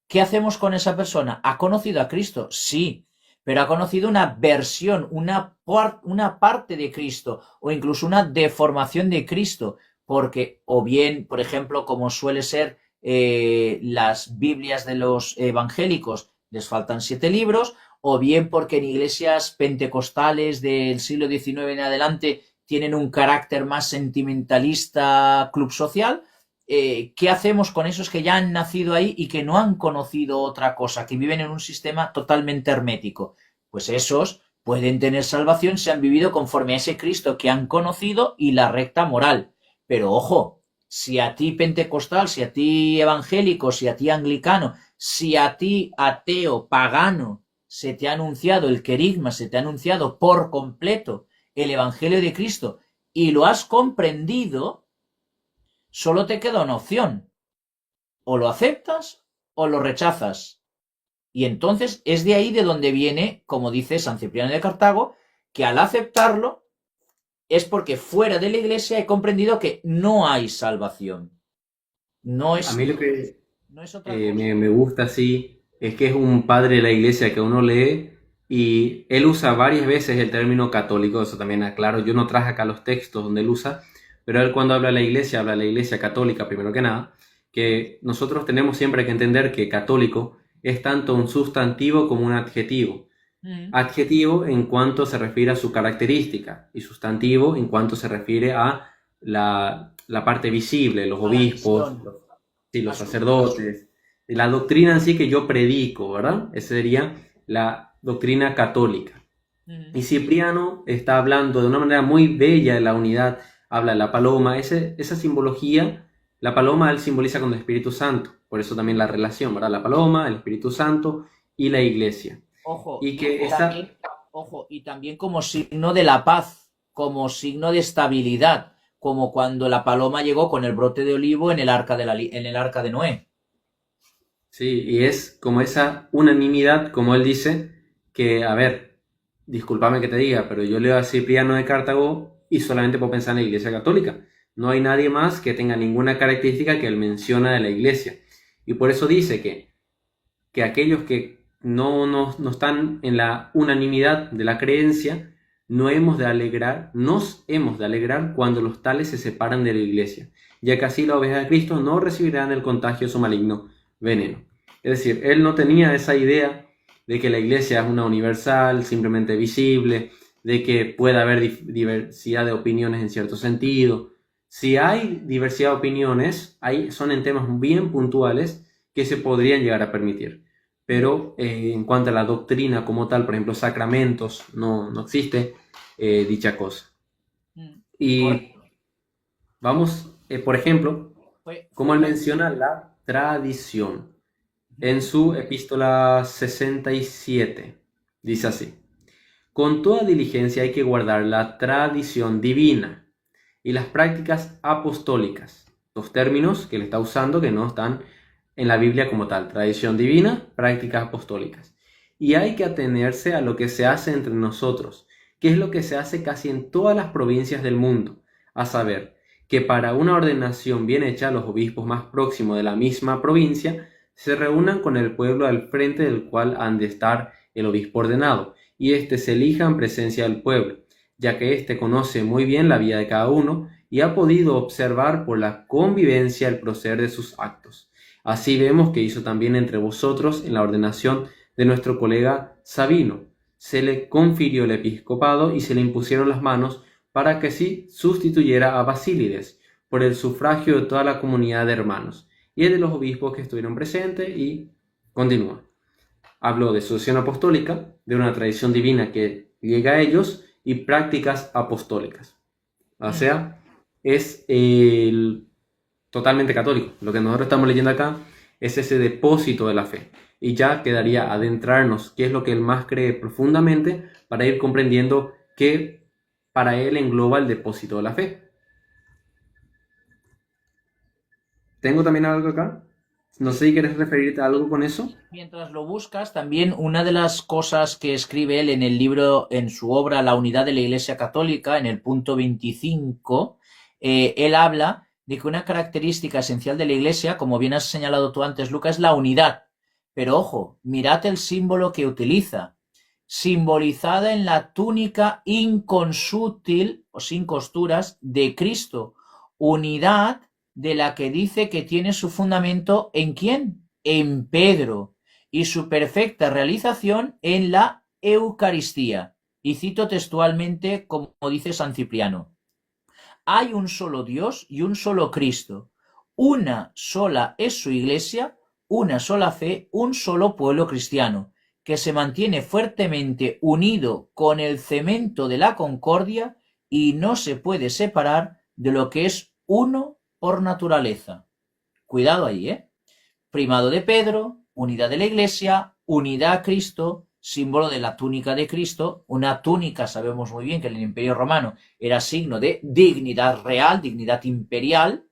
¿qué hacemos con esa persona? ¿Ha conocido a Cristo? Sí, pero ha conocido una versión, una parte de Cristo o incluso una deformación de Cristo, porque o bien, por ejemplo, como suele ser las Biblias de los evangélicos, les faltan 7 libros, o bien porque en iglesias pentecostales del siglo XIX en adelante tienen un carácter más sentimentalista, club social. ¿Qué hacemos con esos que ya han nacido ahí y que no han conocido otra cosa, que viven en un sistema totalmente hermético? Pues esos pueden tener salvación si han vivido conforme a ese Cristo que han conocido y la recta moral. Pero ojo, si a ti pentecostal, si a ti evangélico, si a ti anglicano, si a ti ateo, pagano, se te ha anunciado el querigma, se te ha anunciado por completo el Evangelio de Cristo y lo has comprendido, solo te queda una opción. O lo aceptas o lo rechazas. Y entonces es de ahí de donde viene, como dice San Cipriano de Cartago, que al aceptarlo es porque fuera de la iglesia he comprendido que no hay salvación. No A es, mí lo que no es otra cosa. me gusta así es que es un padre de la iglesia que uno lee y él usa varias veces el término católico. Eso también aclaro, yo no traje acá los textos donde él usa, pero él cuando habla de la iglesia católica primero que nada, que nosotros tenemos siempre que entender que católico es tanto un sustantivo como un adjetivo. Mm. Adjetivo en cuanto se refiere a su característica y sustantivo en cuanto se refiere a la parte visible, los A la obispos, misión, sí, a los su misión. sacerdotes, la doctrina en sí que yo predico, ¿verdad? Esa sería la doctrina católica. Mm. Y Cipriano está hablando de una manera muy bella de la unidad, habla de la paloma, esa simbología, la paloma él simboliza con el Espíritu Santo, por eso también la relación, ¿verdad? La paloma, el Espíritu Santo y la iglesia. Ojo, Y que esta, también, ojo, y también como signo de la paz, como signo de estabilidad, como cuando la paloma llegó con el brote de olivo en el arca en el arca de Noé. sí, y es como esa unanimidad, como él dice, que, a ver, discúlpame que te diga, pero yo leo a Cipriano de Cartago y solamente puedo pensar en la Iglesia Católica. No hay nadie más que tenga ninguna característica que él menciona de la Iglesia. Y por eso dice que aquellos que no están en la unanimidad de la creencia, nos hemos de alegrar cuando los tales se separan de la iglesia, ya que así las ovejas de Cristo no recibirán el contagioso maligno veneno. Es decir, él no tenía esa idea de que la iglesia es una universal, simplemente visible, de que pueda haber diversidad de opiniones en cierto sentido. Si hay diversidad de opiniones, son en temas bien puntuales que se podrían llegar a permitir. Pero en cuanto a la doctrina como tal, por ejemplo, sacramentos, no existe dicha cosa. Y Correcto. vamos, por ejemplo, como él Fue menciona la tradición. En Ujú. su epístola 67, dice así: con toda diligencia hay que guardar la tradición divina y las prácticas apostólicas. Dos términos que él está usando que no están en la Biblia como tal: tradición divina, prácticas apostólicas. Y hay que atenerse a lo que se hace entre nosotros, que es lo que se hace casi en todas las provincias del mundo, a saber, que para una ordenación bien hecha los obispos más próximos de la misma provincia se reúnan con el pueblo al frente del cual han de estar el obispo ordenado, y éste se elija en presencia del pueblo, ya que éste conoce muy bien la vida de cada uno y ha podido observar por la convivencia el proceder de sus actos. Así vemos que hizo también entre vosotros en la ordenación de nuestro colega Sabino. Se le confirió el episcopado y se le impusieron las manos para que sí sustituyera a Basílides por el sufragio de toda la comunidad de hermanos y de los obispos que estuvieron presentes. Y continúa. Habló de sucesión apostólica, de una tradición divina que llega a ellos y prácticas apostólicas. O sea, es totalmente católico. Lo que nosotros estamos leyendo acá es ese depósito de la fe. Y ya quedaría adentrarnos qué es lo que él más cree profundamente para ir comprendiendo qué para él engloba el depósito de la fe. ¿Tengo también algo acá? No sé si quieres referirte a algo con eso. Mientras lo buscas, también una de las cosas que escribe él en el libro, en su obra La unidad de la Iglesia Católica, en el punto 25, él habla de que una característica esencial de la Iglesia, como bien has señalado tú antes, Lucas, es la unidad. Pero ojo, mirad el símbolo que utiliza, simbolizada en la túnica inconsútil o sin costuras de Cristo, unidad de la que dice que tiene su fundamento ¿en quién? En Pedro, y su perfecta realización en la Eucaristía. Y cito textualmente como dice San Cipriano: hay un solo Dios y un solo Cristo. Una sola es su iglesia, una sola fe, un solo pueblo cristiano, que se mantiene fuertemente unido con el cemento de la concordia y no se puede separar de lo que es uno por naturaleza. Cuidado ahí, ¿eh? Primado de Pedro, unidad de la iglesia, unidad a Cristo, símbolo de la túnica de Cristo. Una túnica, sabemos muy bien que en el Imperio Romano era signo de dignidad real, dignidad imperial,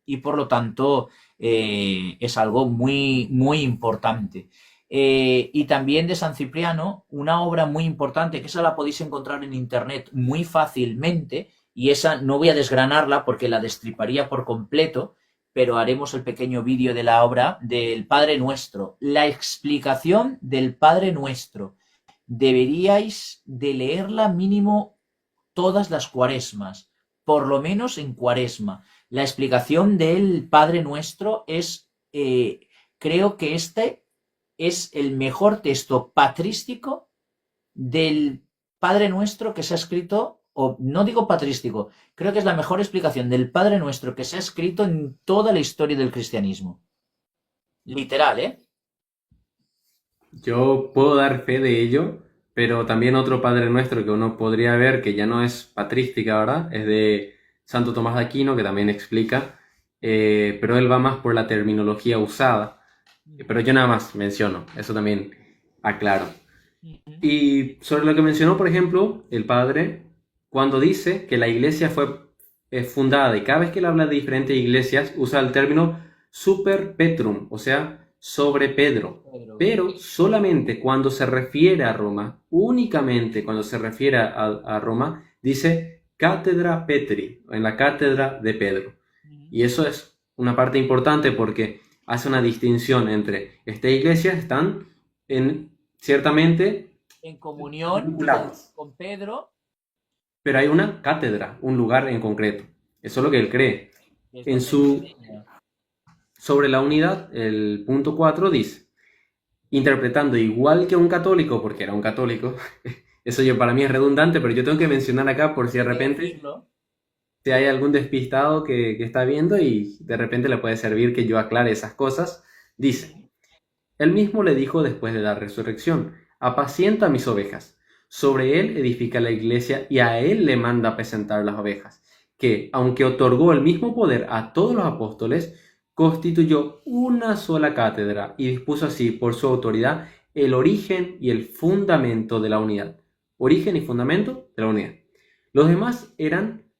y por lo tanto es algo muy, muy importante. Y también de San Cipriano, una obra muy importante, que esa la podéis encontrar en internet muy fácilmente, y esa no voy a desgranarla porque la destriparía por completo, pero haremos el pequeño vídeo de la obra del Padre Nuestro, la explicación del Padre Nuestro. Deberíais de leerla mínimo todas las cuaresmas, por lo menos en cuaresma. La explicación del Padre Nuestro es, creo que este es el mejor texto patrístico del Padre Nuestro que se ha escrito, o no digo patrístico, creo que es la mejor explicación del Padre Nuestro que se ha escrito en toda la historia del cristianismo. Literal, ¿eh? Yo puedo dar fe de ello, pero también otro Padre Nuestro que uno podría ver, que ya no es patrística, ¿verdad? Es de Santo Tomás de Aquino, que también explica, pero él va más por la terminología usada. Pero yo nada más menciono, eso también aclaro. Y sobre lo que mencionó, por ejemplo, el Padre, cuando dice que la iglesia fue fundada, y cada vez que él habla de diferentes iglesias, usa el término super Petrum, o sea, sobre Pedro. Pero solamente cuando se refiere a Roma, únicamente cuando se refiere a Roma, dice Cátedra Petri, en la cátedra de Pedro. Y eso es una parte importante porque hace una distinción entre estas iglesias están ciertamente en comunión vinculados, con Pedro, pero hay una cátedra, un lugar en concreto. Eso es lo que él cree. que es En donde su, enseña. sobre la unidad, el punto 4 dice, interpretando igual que un católico, porque era un católico, eso yo para mí es redundante, pero yo tengo que mencionar acá por si de Hay que repente decirlo. si hay algún despistado que está viendo y de repente le puede servir que yo aclare esas cosas. Dice, él mismo le dijo después de la resurrección, apacienta mis ovejas. Sobre él edifica la iglesia y a él le manda apacentar las ovejas, que, aunque otorgó el mismo poder a todos los apóstoles, constituyó una sola cátedra y dispuso así por su autoridad el origen y el fundamento de la unidad. Origen y fundamento de la unidad. Los demás eran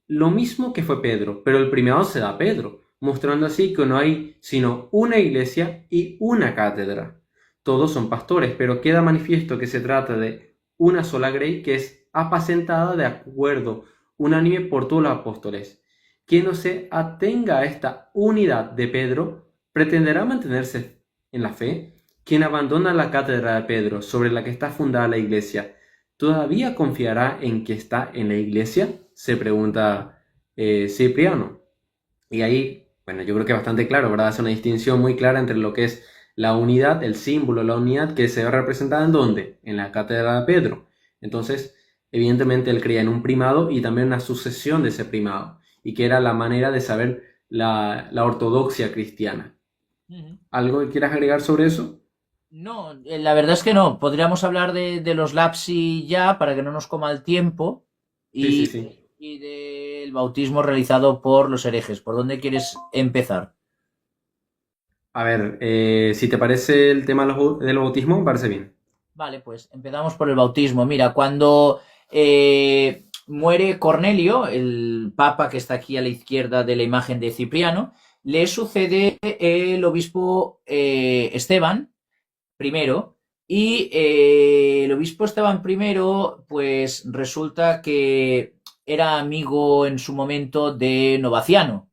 lo mismo que fue Pedro, pero el primado se da a Pedro, mostrando así que no hay sino una iglesia y una cátedra. Todos son pastores, pero queda manifiesto que se trata de una sola grey que es apacentada de acuerdo unánime por todos los apóstoles. Quien no se atenga a esta unidad de Pedro pretenderá mantenerse en la fe. Quien abandona la cátedra de Pedro sobre la que está fundada la iglesia, ¿todavía confiará en que está en la iglesia? Se pregunta Cipriano. Y ahí, bueno, yo creo que es bastante claro, ¿verdad? Hace una distinción muy clara entre lo que es la unidad, el símbolo, la unidad que se ve representada en dónde? En la cátedra de Pedro. Entonces, evidentemente él creía en un primado y también una sucesión de ese primado, y que era la manera de saber la ortodoxia cristiana. Ujú. ¿Algo que quieras agregar sobre eso? No, la verdad es que no. Podríamos hablar de los lapsi ya para que no nos coma el tiempo Sí, sí, y, sí. y del bautismo realizado por los herejes. ¿Por dónde quieres empezar? A ver, si te parece el tema del bautismo, me parece bien. Vale, pues empezamos por el bautismo. Mira, cuando muere Cornelio, el papa que está aquí a la izquierda de la imagen de Cipriano, le sucede el obispo Esteban primero. Y el obispo Esteban primero, pues resulta que era amigo en su momento de Novaciano,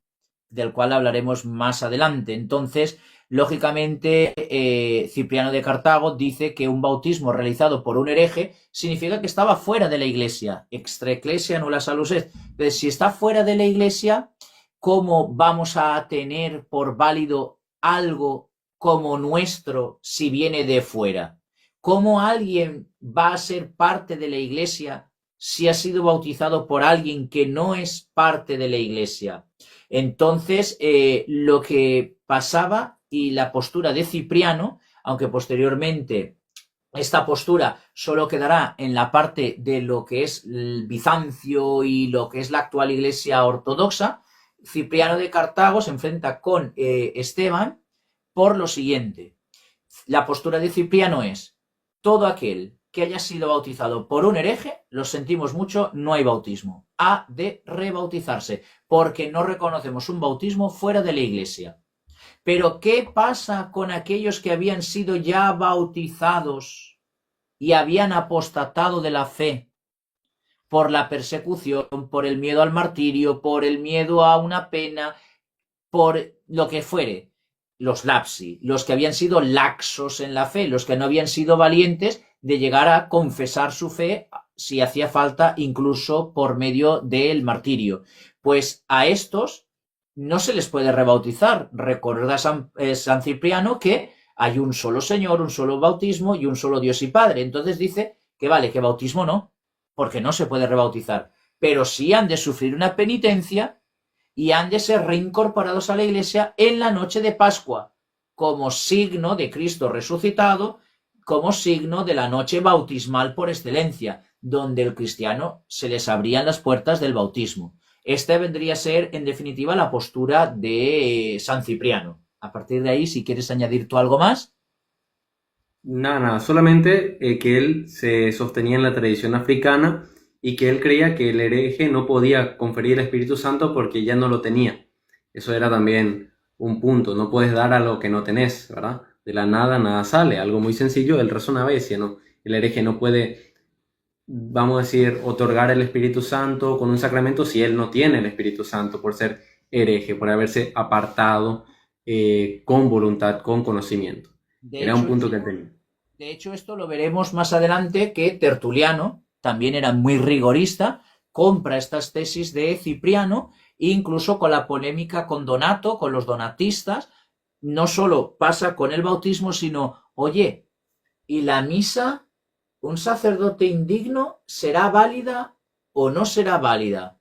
del cual hablaremos más adelante. Entonces, lógicamente, Cipriano de Cartago dice que un bautismo realizado por un hereje significa que estaba fuera de la iglesia. Extra ecclesia nulla salus est. Entonces, si está fuera de la iglesia, ¿cómo vamos a tener por válido algo como nuestro si viene de fuera? ¿Cómo alguien va a ser parte de la iglesia si ha sido bautizado por alguien que no es parte de la iglesia? Entonces, lo que pasaba y la postura de Cipriano, aunque posteriormente esta postura solo quedará en la parte de lo que es el Bizancio y lo que es la actual iglesia ortodoxa, Cipriano de Cartago se enfrenta con Esteban por lo siguiente. La postura de Cipriano es, todo aquel que haya sido bautizado por un hereje, lo sentimos mucho, no hay bautismo. Ha de rebautizarse, porque no reconocemos un bautismo fuera de la iglesia. Pero ¿qué pasa con aquellos que habían sido ya bautizados y habían apostatado de la fe por la persecución, por el miedo al martirio, por el miedo a una pena, por lo que fuere? Los lapsi, los que habían sido laxos en la fe, los que no habían sido valientes de llegar a confesar su fe si hacía falta, incluso por medio del martirio. Pues a estos no se les puede rebautizar. Recuerda San Cipriano que hay un solo Señor, un solo bautismo y un solo Dios y Padre. Entonces dice que vale, que bautismo no, porque no se puede rebautizar, pero sí han de sufrir una penitencia y han de ser reincorporados a la iglesia en la noche de Pascua, como signo de Cristo resucitado, como signo de la noche bautismal por excelencia, donde el cristiano se les abrían las puertas del bautismo. Esta vendría a ser, en definitiva, la postura de San Cipriano. A partir de ahí, si quieres añadir tú algo más. Nada, nada, solamente que él se sostenía en la tradición africana y que él creía que el hereje no podía conferir el Espíritu Santo porque ya no lo tenía. Eso era también un punto, no puedes dar a lo que no tenés, ¿verdad? De la nada nada sale, algo muy sencillo, él razonaba y decía, no, el hereje no puede, vamos a decir, otorgar el Espíritu Santo con un sacramento si él no tiene el Espíritu Santo por ser hereje, por haberse apartado con voluntad, con conocimiento. De Era un hecho, punto que él tenía. De hecho, esto lo veremos más adelante que Tertuliano también era muy rigorista, compra estas tesis de Cipriano, incluso con la polémica con Donato, con los donatistas, no solo pasa con el bautismo, sino, oye, ¿y la misa? ¿Un sacerdote indigno será válida o no será válida?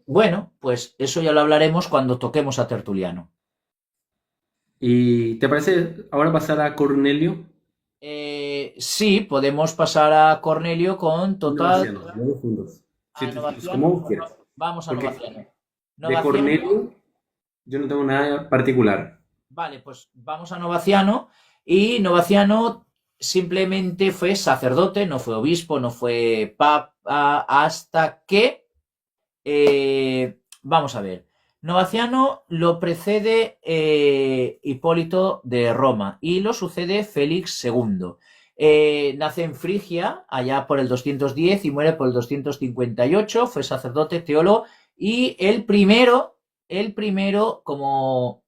Bueno, pues eso ya lo hablaremos cuando toquemos a Tertuliano. ¿Y te parece ahora pasar a Cornelio? Sí, podemos pasar a Cornelio con Y total. Novaciano, los dos juntos. A Como Novaciano, vos pues quieras. vamos a Porque Novaciano. de Novaciano, Cornelio yo no tengo nada particular. vale, pues vamos a Novaciano. Y Novaciano simplemente fue sacerdote, no fue obispo, no fue papa, hasta que, vamos a ver, Novaciano lo precede Hipólito de Roma y lo sucede Félix II. Nace en Frigia, allá por el 210 y muere por el 258, fue sacerdote, teólogo y el primero como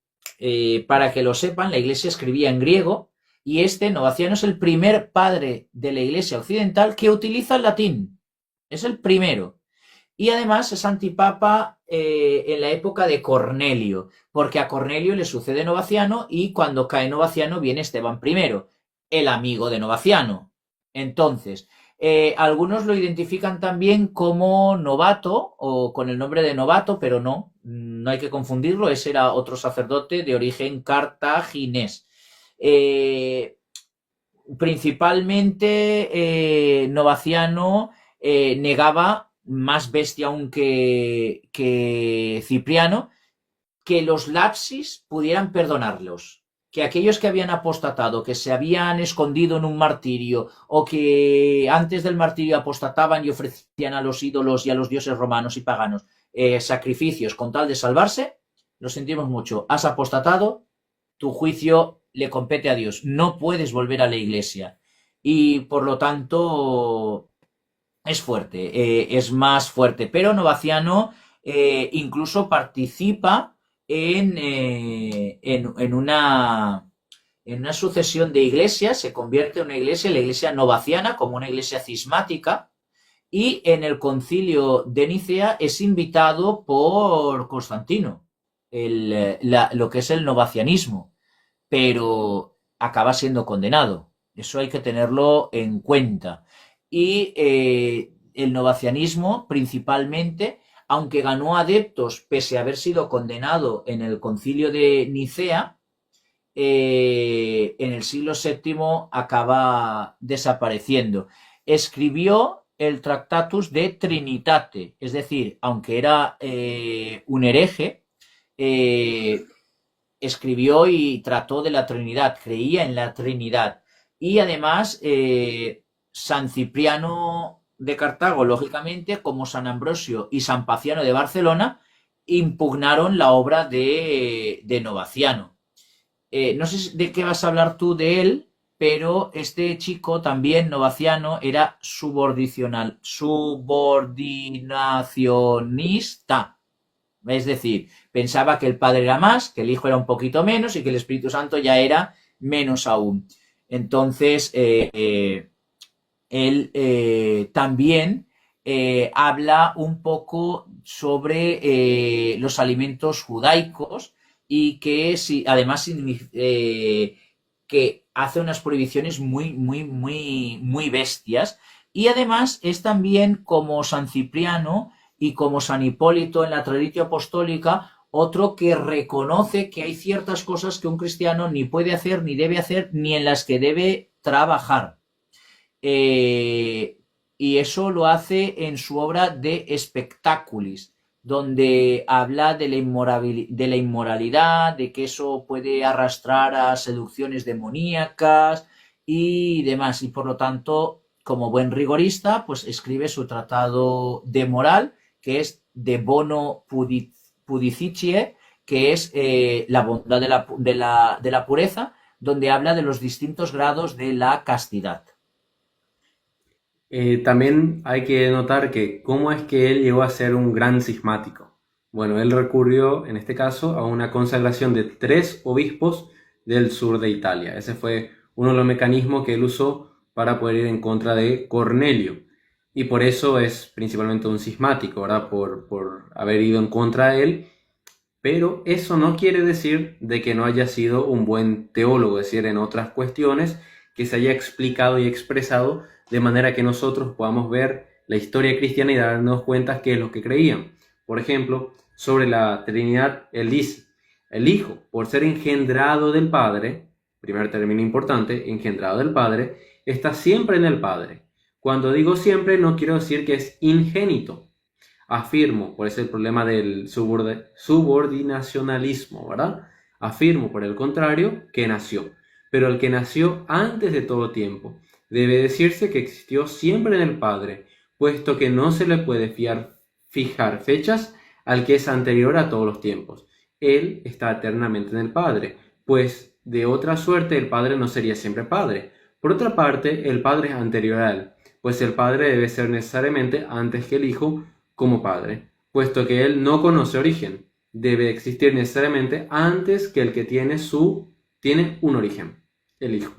para que lo sepan, la iglesia escribía en griego y Novaciano, es el primer padre de la iglesia occidental que utiliza el latín. Es el primero. Y además es antipapa en la época de Cornelio, porque a Cornelio le sucede Novaciano y cuando cae Novaciano viene Esteban I, el amigo de Novaciano. Entonces, algunos lo identifican también como novato o con el nombre de novato, pero no, no hay que confundirlo, ese era otro sacerdote de origen cartaginés. Eh, Principalmente Novaciano negaba, más bestia aún que Cipriano, que los lapsis pudieran perdonarlos, que aquellos que habían apostatado, que se habían escondido en un martirio o que antes del martirio apostataban y ofrecían a los ídolos y a los dioses romanos y paganos sacrificios con tal de salvarse, lo sentimos mucho, has apostatado, tu juicio le compete a Dios, no puedes volver a la iglesia y por lo tanto es fuerte, es más fuerte, pero Novaciano incluso participa en una sucesión de iglesias, se convierte en una iglesia, la iglesia novaciana, como una iglesia cismática, y en el concilio de Nicea es invitado por Constantino, lo que es el novacianismo, pero acaba siendo condenado. Eso hay que tenerlo en cuenta. Y el novacianismo, principalmente, aunque ganó adeptos pese a haber sido condenado en el concilio de Nicea, en el siglo VII acaba desapareciendo. Escribió el Tractatus de Trinitate, es decir, aunque era un hereje, eh, escribió y trató de la Trinidad, creía en la Trinidad. Y además, San Cipriano de Cartago, lógicamente, como San Ambrosio y San Paciano de Barcelona, impugnaron la obra de Novaciano. No sé de qué vas a hablar tú de él, pero este chico también, Novaciano, era subordinacionista. Es decir, pensaba que el Padre era más, que el Hijo era un poquito menos y que el Espíritu Santo ya era menos aún. Entonces, él también habla un poco sobre los alimentos judaicos y que además que hace unas prohibiciones muy, muy, muy, muy bestias. Y además es también como San Cipriano y como San Hipólito en la tradición apostólica, otro que reconoce que hay ciertas cosas que un cristiano ni puede hacer, ni debe hacer, ni en las que debe trabajar. Eh, y eso lo hace en su obra de Spectaculis, donde habla de la inmoralidad, de que eso puede arrastrar a seducciones demoníacas y demás. Y por lo tanto, como buen rigorista, pues escribe su tratado de moral, que es De Bono Pudicitie, que es la bondad de la pureza, donde habla de los distintos grados de la castidad. También hay que notar que cómo es que él llegó a ser un gran cismático. Bueno, él recurrió en este caso a una consagración de tres obispos del sur de Italia. Ese fue uno de los mecanismos que él usó para poder ir en contra de Cornelio. Y por eso es principalmente un cismático, ¿verdad? Por haber ido en contra de él. Pero eso no quiere decir de que no haya sido un buen teólogo, es decir, en otras cuestiones que se haya explicado y expresado de manera que nosotros podamos ver la historia cristiana y darnos cuenta qué es lo que creían. Por ejemplo, sobre la Trinidad, él dice, el Hijo, por ser engendrado del Padre, primer término importante, engendrado del Padre, está siempre en el Padre. Cuando digo siempre, no quiero decir que es ingénito. Afirmo, por ese el problema del subordinacionalismo, ¿verdad? Afirmo, por el contrario, que nació. Pero el que nació antes de todo tiempo, debe decirse que existió siempre en el Padre, puesto que no se le puede fijar fechas al que es anterior a todos los tiempos. Él está eternamente en el Padre, pues de otra suerte el Padre no sería siempre Padre. Por otra parte, el Padre es anterior a él, pues el Padre debe ser necesariamente antes que el Hijo como Padre, puesto que él no conoce origen, debe existir necesariamente antes que el que tiene un origen, el Hijo.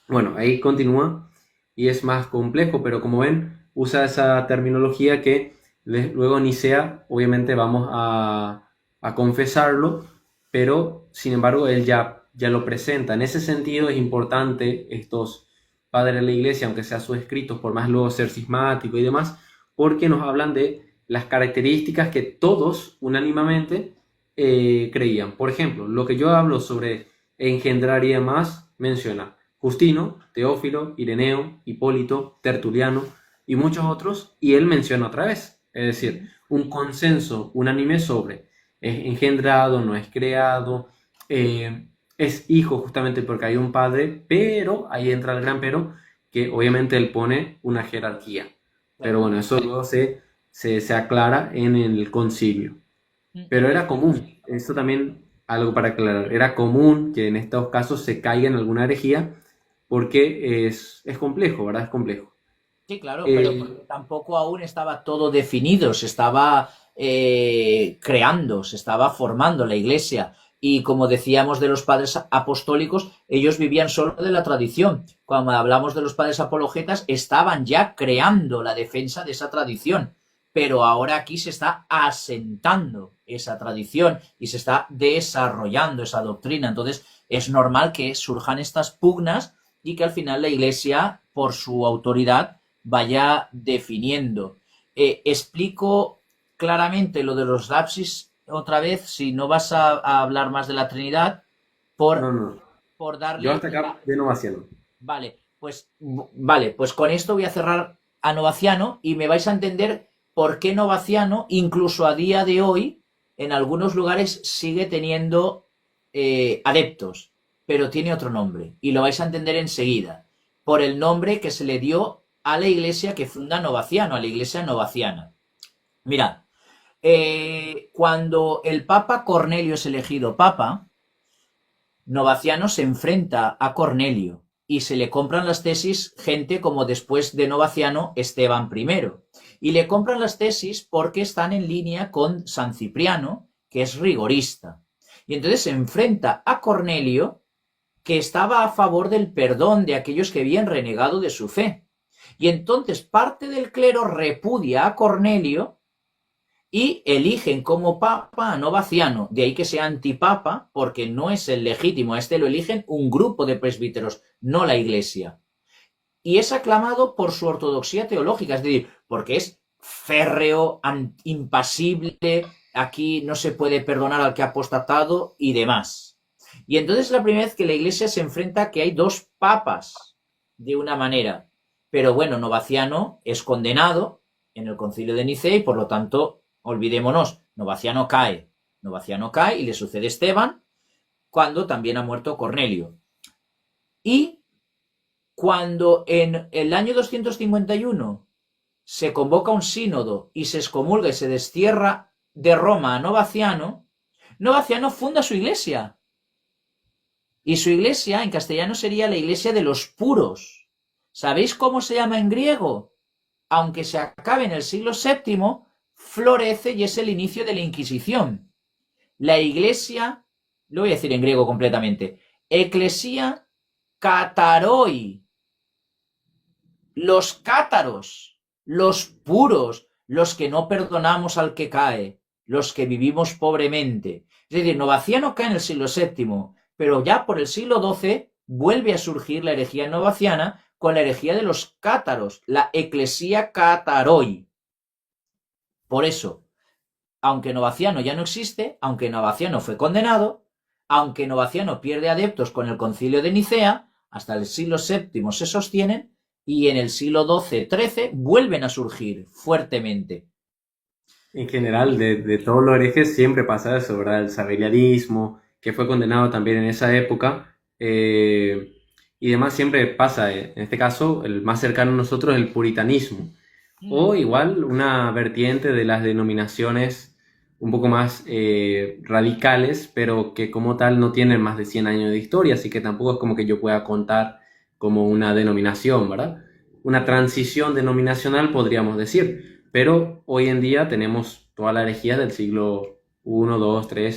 Bueno, ahí continúa y es más complejo, pero como ven, usa esa terminología que luego en Nicea, obviamente vamos a confesarlo, pero sin embargo él ya lo presenta. En ese sentido es importante estos padres de la iglesia, aunque sean sus escritos, por más luego ser cismático y demás, porque nos hablan de las características que todos unánimemente creían. Por ejemplo, lo que yo hablo sobre engendrar y demás, menciona Justino, Teófilo, Ireneo, Hipólito, Tertuliano y muchos otros, y él menciona otra vez, es decir, un consenso unánime sobre es engendrado, no es creado, es hijo justamente porque hay un padre, pero ahí entra el gran pero, que obviamente él pone una jerarquía. Pero bueno, eso luego se aclara en el concilio. Pero era común, esto también algo para aclarar, era común que en estos casos se caiga en alguna herejía porque es complejo, ¿verdad? Es complejo. Sí, claro, pero Eh, porque tampoco aún estaba todo definido, se estaba creando, se estaba formando la iglesia. Y como decíamos de los padres apostólicos, ellos vivían solo de la tradición. Cuando hablamos de los padres apologetas, estaban ya creando la defensa de esa tradición. Pero ahora aquí se está asentando esa tradición y se está desarrollando esa doctrina. Entonces, es normal que surjan estas pugnas y que al final la iglesia, por su autoridad, vaya definiendo. Explico claramente lo de los lapsis otra vez, si no vas a hablar más de la Trinidad, no, por, no, por yo darle hasta acá la... de no haciendo. Vale, pues con esto voy a cerrar a Novaciano y me vais a entender por qué Novaciano, incluso a día de hoy, en algunos lugares sigue teniendo adeptos, pero tiene otro nombre. Y lo vais a entender enseguida, por el nombre que se le dio a la iglesia que funda Novaciano, a la iglesia novaciana. Mirad, cuando el Papa Cornelio es elegido Papa, Novaciano se enfrenta a Cornelio y se le compran las tesis gente como después de Novaciano Esteban I. Y le compran las tesis porque están en línea con San Cipriano, que es rigorista. Y entonces se enfrenta a Cornelio, que estaba a favor del perdón de aquellos que habían renegado de su fe. Y entonces parte del clero repudia a Cornelio y eligen como papa a Novaciano, de ahí que sea antipapa, porque no es el legítimo, a este lo eligen un grupo de presbíteros, no la iglesia. Y es aclamado por su ortodoxia teológica, es decir, porque es férreo, impasible, aquí no se puede perdonar al que ha apostatado y demás. Y entonces es la primera vez que la iglesia se enfrenta a que hay dos papas, de una manera. Pero bueno, Novaciano es condenado en el concilio de Nicea y por lo tanto, olvidémonos, Novaciano cae. Novaciano cae y le sucede Esteban, cuando también ha muerto Cornelio. Y cuando en el año 251 se convoca un sínodo y se excomulga y se destierra de Roma a Novaciano, Novaciano funda su iglesia. Y su iglesia en castellano sería la iglesia de los puros. ¿Sabéis cómo se llama en griego? Aunque se acabe en el siglo VII, florece y es el inicio de la Inquisición. La iglesia, lo voy a decir en griego completamente, Ecclesia cataroi, los cátaros, los puros, los que no perdonamos al que cae, los que vivimos pobremente. Es decir, Novaciano cae en el siglo VII, pero ya por el siglo XII vuelve a surgir la herejía novaciana con la herejía de los cátaros, la eclesía cataroi. Por eso, aunque Novaciano ya no existe, aunque Novaciano fue condenado, aunque Novaciano pierde adeptos con el concilio de Nicea, hasta el siglo VII se sostienen y en el siglo XII-XIII vuelven a surgir fuertemente. En general, de todos los herejes siempre pasa eso, ¿verdad? El sabelianismo, que fue condenado también en esa época, y demás siempre pasa. En este caso, el más cercano a nosotros es el puritanismo, o igual una vertiente de las denominaciones un poco más radicales, pero que como tal no tienen más de 100 años de historia, así que tampoco es como que yo pueda contar como una denominación, ¿verdad? Una transición denominacional podríamos decir, pero hoy en día tenemos toda la herejía del siglo I, II, III,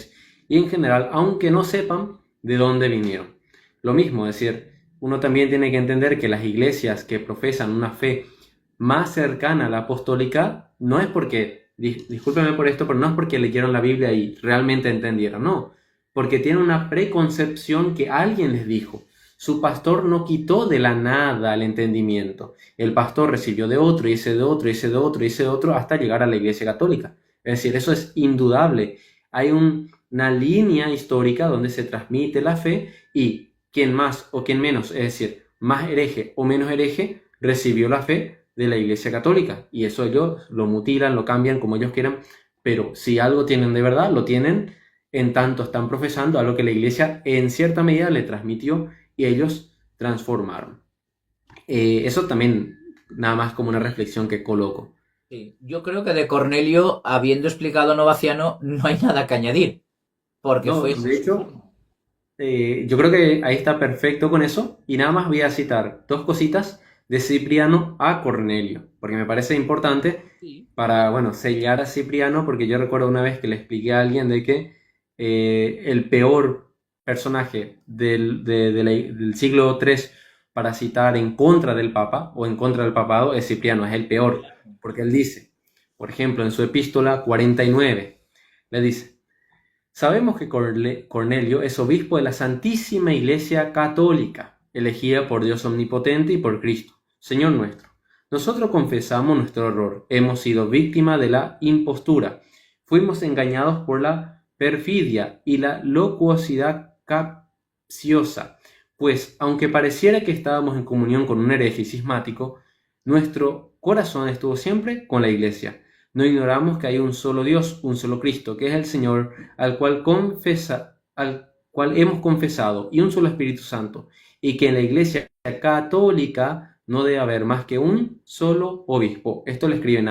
y en general, aunque no sepan de dónde vinieron. Lo mismo, es decir, uno también tiene que entender que las iglesias que profesan una fe más cercana a la apostólica, no es porque, discúlpenme por esto, pero no es porque leyeron la Biblia y realmente entendieron, no, porque tienen una preconcepción que alguien les dijo. Su pastor no quitó de la nada el entendimiento. El pastor recibió de otro, y ese de otro, y ese de otro, y ese de otro, hasta llegar a la Iglesia Católica. Es decir, eso es indudable. Hay una línea histórica donde se transmite la fe y quien más o quien menos, es decir, más hereje o menos hereje, recibió la fe de la Iglesia Católica. Y eso ellos lo mutilan, lo cambian como ellos quieran, pero si algo tienen de verdad, lo tienen en tanto están profesando a lo que la Iglesia en cierta medida le transmitió y ellos transformaron. Eso también, nada más como una reflexión que coloco. Sí, yo creo que de Cornelio, habiendo explicado Novaciano, no hay nada que añadir, porque No, fue... de hecho, yo creo que ahí está perfecto con eso. Y nada más voy a citar dos cositas de Cipriano a Cornelio, porque me parece importante Sí. para, bueno, sellar a Cipriano, porque yo recuerdo una vez que le expliqué a alguien de que el peor personaje del siglo III para citar en contra del Papa o en contra del papado es Cipriano, es el peor, porque él dice, por ejemplo, en su epístola 49, le dice: sabemos que Cornelio es obispo de la Santísima Iglesia Católica, elegida por Dios Omnipotente y por Cristo, Señor nuestro. Nosotros confesamos nuestro error, hemos sido víctimas de la impostura, fuimos engañados por la perfidia y la locuacidad capciosa, pues aunque pareciera que estábamos en comunión con un hereje cismático, nuestro corazón estuvo siempre con la Iglesia. No ignoramos que hay un solo Dios, un solo Cristo, que es el Señor, al cual hemos confesado, y un solo Espíritu Santo, y que en la Iglesia Católica no debe haber más que un solo obispo. Esto le escriben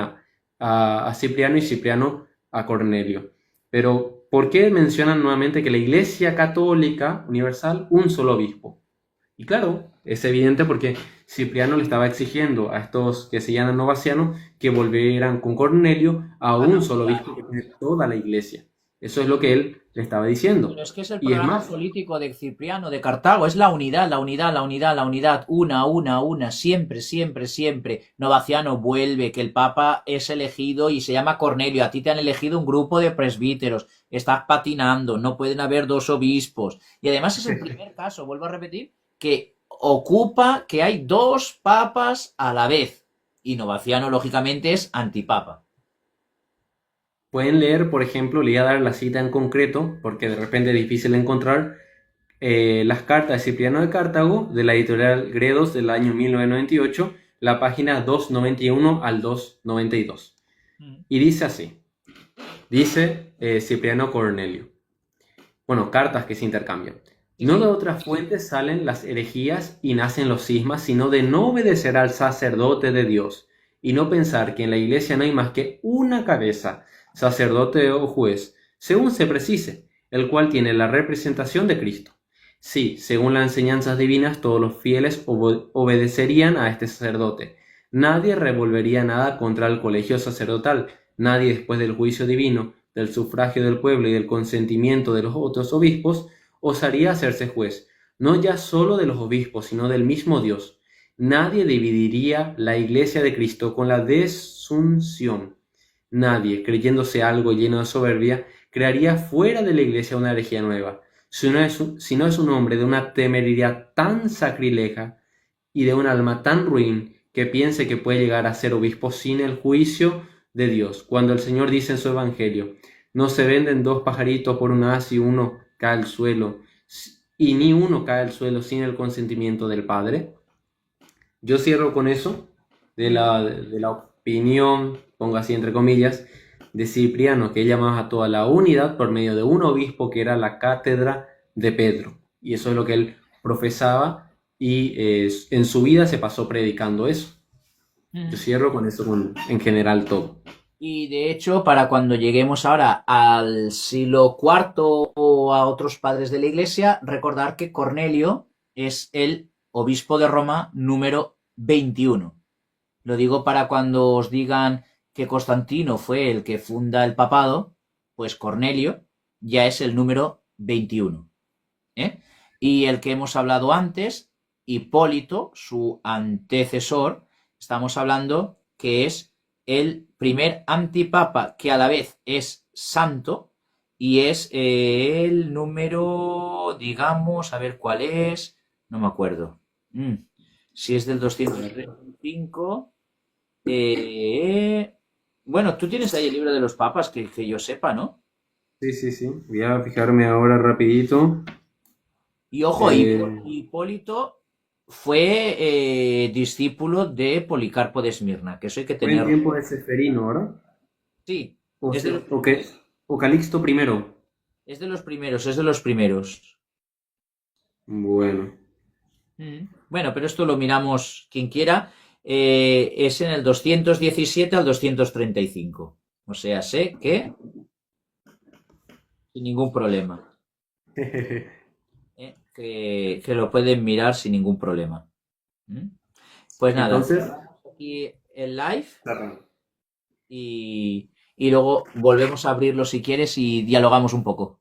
a Cipriano y Cipriano a Cornelio. Pero, ¿por qué mencionan nuevamente que la Iglesia Católica Universal, un solo obispo? Y claro, es evidente porque Cipriano le estaba exigiendo a estos que se llaman novacianos que volvieran con Cornelio a un solo obispo que tiene toda la iglesia. Eso es lo que él le estaba diciendo. Pero es que es el Y es programa más, político de Cipriano de Cartago, es la unidad, la unidad, la unidad, la unidad, una, siempre, siempre, siempre. Novaciano vuelve, que el Papa es elegido y se llama Cornelio, a ti te han elegido un grupo de presbíteros, estás patinando, no pueden haber dos obispos. Y además es el primer caso, vuelvo a repetir, que ocupa que hay dos papas a la vez. Y Novaciano, lógicamente, es antipapa. pueden leer, por ejemplo, le voy a dar la cita en concreto, porque de repente es difícil encontrar las cartas de Cipriano de Cartago, de la editorial Gredos del año 1998, la página 291 al 292. Y dice así, dice Cipriano Cornelio. Bueno, cartas que se intercambian. No de otras fuentes salen las herejías y nacen los cismas, sino de no obedecer al sacerdote de Dios y no pensar que en la iglesia no hay más que una cabeza, sacerdote o juez, según se precise, el cual tiene la representación de Cristo. Sí, según las enseñanzas divinas, todos los fieles obedecerían a este sacerdote. Nadie revolvería nada contra el colegio sacerdotal, nadie después del juicio divino, del sufragio del pueblo y del consentimiento de los otros obispos, osaría hacerse juez, no ya solo de los obispos, sino del mismo Dios. Nadie dividiría la iglesia de Cristo con la desunción. Nadie, creyéndose algo lleno de soberbia, crearía fuera de la iglesia una herejía nueva, si no es un hombre de una temeridad tan sacrilega y de un alma tan ruin que piense que puede llegar a ser obispo sin el juicio de Dios. Cuando el Señor dice en su evangelio, no se venden dos pajaritos por un as y uno cae al suelo, y ni uno cae al suelo sin el consentimiento del Padre. Yo cierro con eso, de la opinión, pongo así entre comillas, de Cipriano, que llamaba a toda la unidad por medio de un obispo que era la cátedra de Pedro. Y eso es lo que él profesaba y en su vida se pasó predicando eso. Yo cierro con eso en general todo. Y de hecho, para cuando lleguemos ahora al siglo IV o a otros padres de la Iglesia, recordar que Cornelio es el obispo de Roma número 21. Lo digo para cuando os digan que Constantino fue el que funda el papado, pues Cornelio ya es el número 21. ¿Eh? Y el que hemos hablado antes, Hipólito, su antecesor, estamos hablando que es el primer antipapa que a la vez es santo y es el número, digamos, a ver cuál es, no me acuerdo. Si es del 235. Bueno, tú tienes ahí el libro de los papas, que yo sepa, ¿no? Sí, sí, sí. Voy a fijarme ahora rapidito. Y ojo, Eh, Hipólito fue discípulo de Policarpo de Esmirna, que eso hay que Fue en tener. tiempo de Seferino, ¿verdad? Sí, O, es de sea, los, o Calixto primero. es de los primeros, es de los primeros. Bueno. Bueno, pero esto lo miramos quien quiera. Es en el 217 al 235. O sea, sé que sin ningún problema. Que lo pueden mirar sin ningún problema. Pues nada, Entonces, aquí el live cerramos. y luego volvemos a abrirlo si quieres y dialogamos un poco.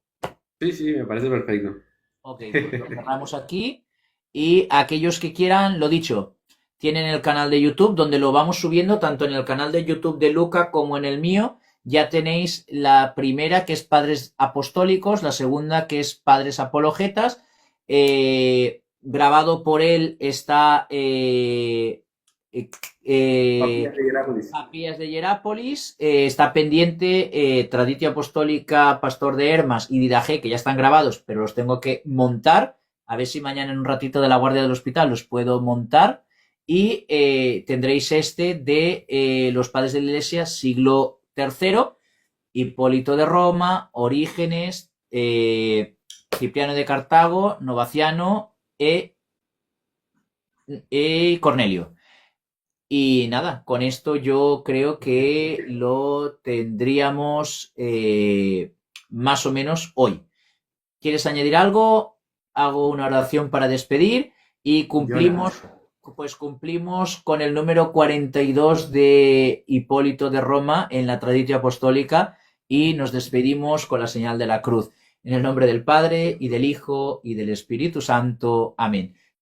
Sí, sí, me parece perfecto. Ok, pues lo cerramos aquí y aquellos que quieran, lo dicho, tienen el canal de YouTube donde lo vamos subiendo tanto en el canal de YouTube de Luca como en el mío. Ya tenéis la primera que es Padres Apostólicos, la segunda que es Padres Apologetas. Grabado por él está Papías de Hierápolis. Papías de Hierápolis, está pendiente Traditio Apostólica, Pastor de Hermas y Didaje, que ya están grabados, pero los tengo que montar. A ver si mañana en un ratito de la guardia del hospital los puedo montar. Y tendréis este de los padres de la Iglesia, siglo III, Hipólito de Roma, Orígenes, Cipriano de Cartago, Novaciano y Cornelio. Y nada, con esto yo creo que lo tendríamos más o menos hoy. ¿Quieres añadir algo? Hago una oración para despedir y Yo nada. cumplimos con el número 42 de Hipólito de Roma en la Traditio Apostólica y nos despedimos con la señal de la cruz. En el nombre del Padre y del Hijo y del Espíritu Santo. Amén.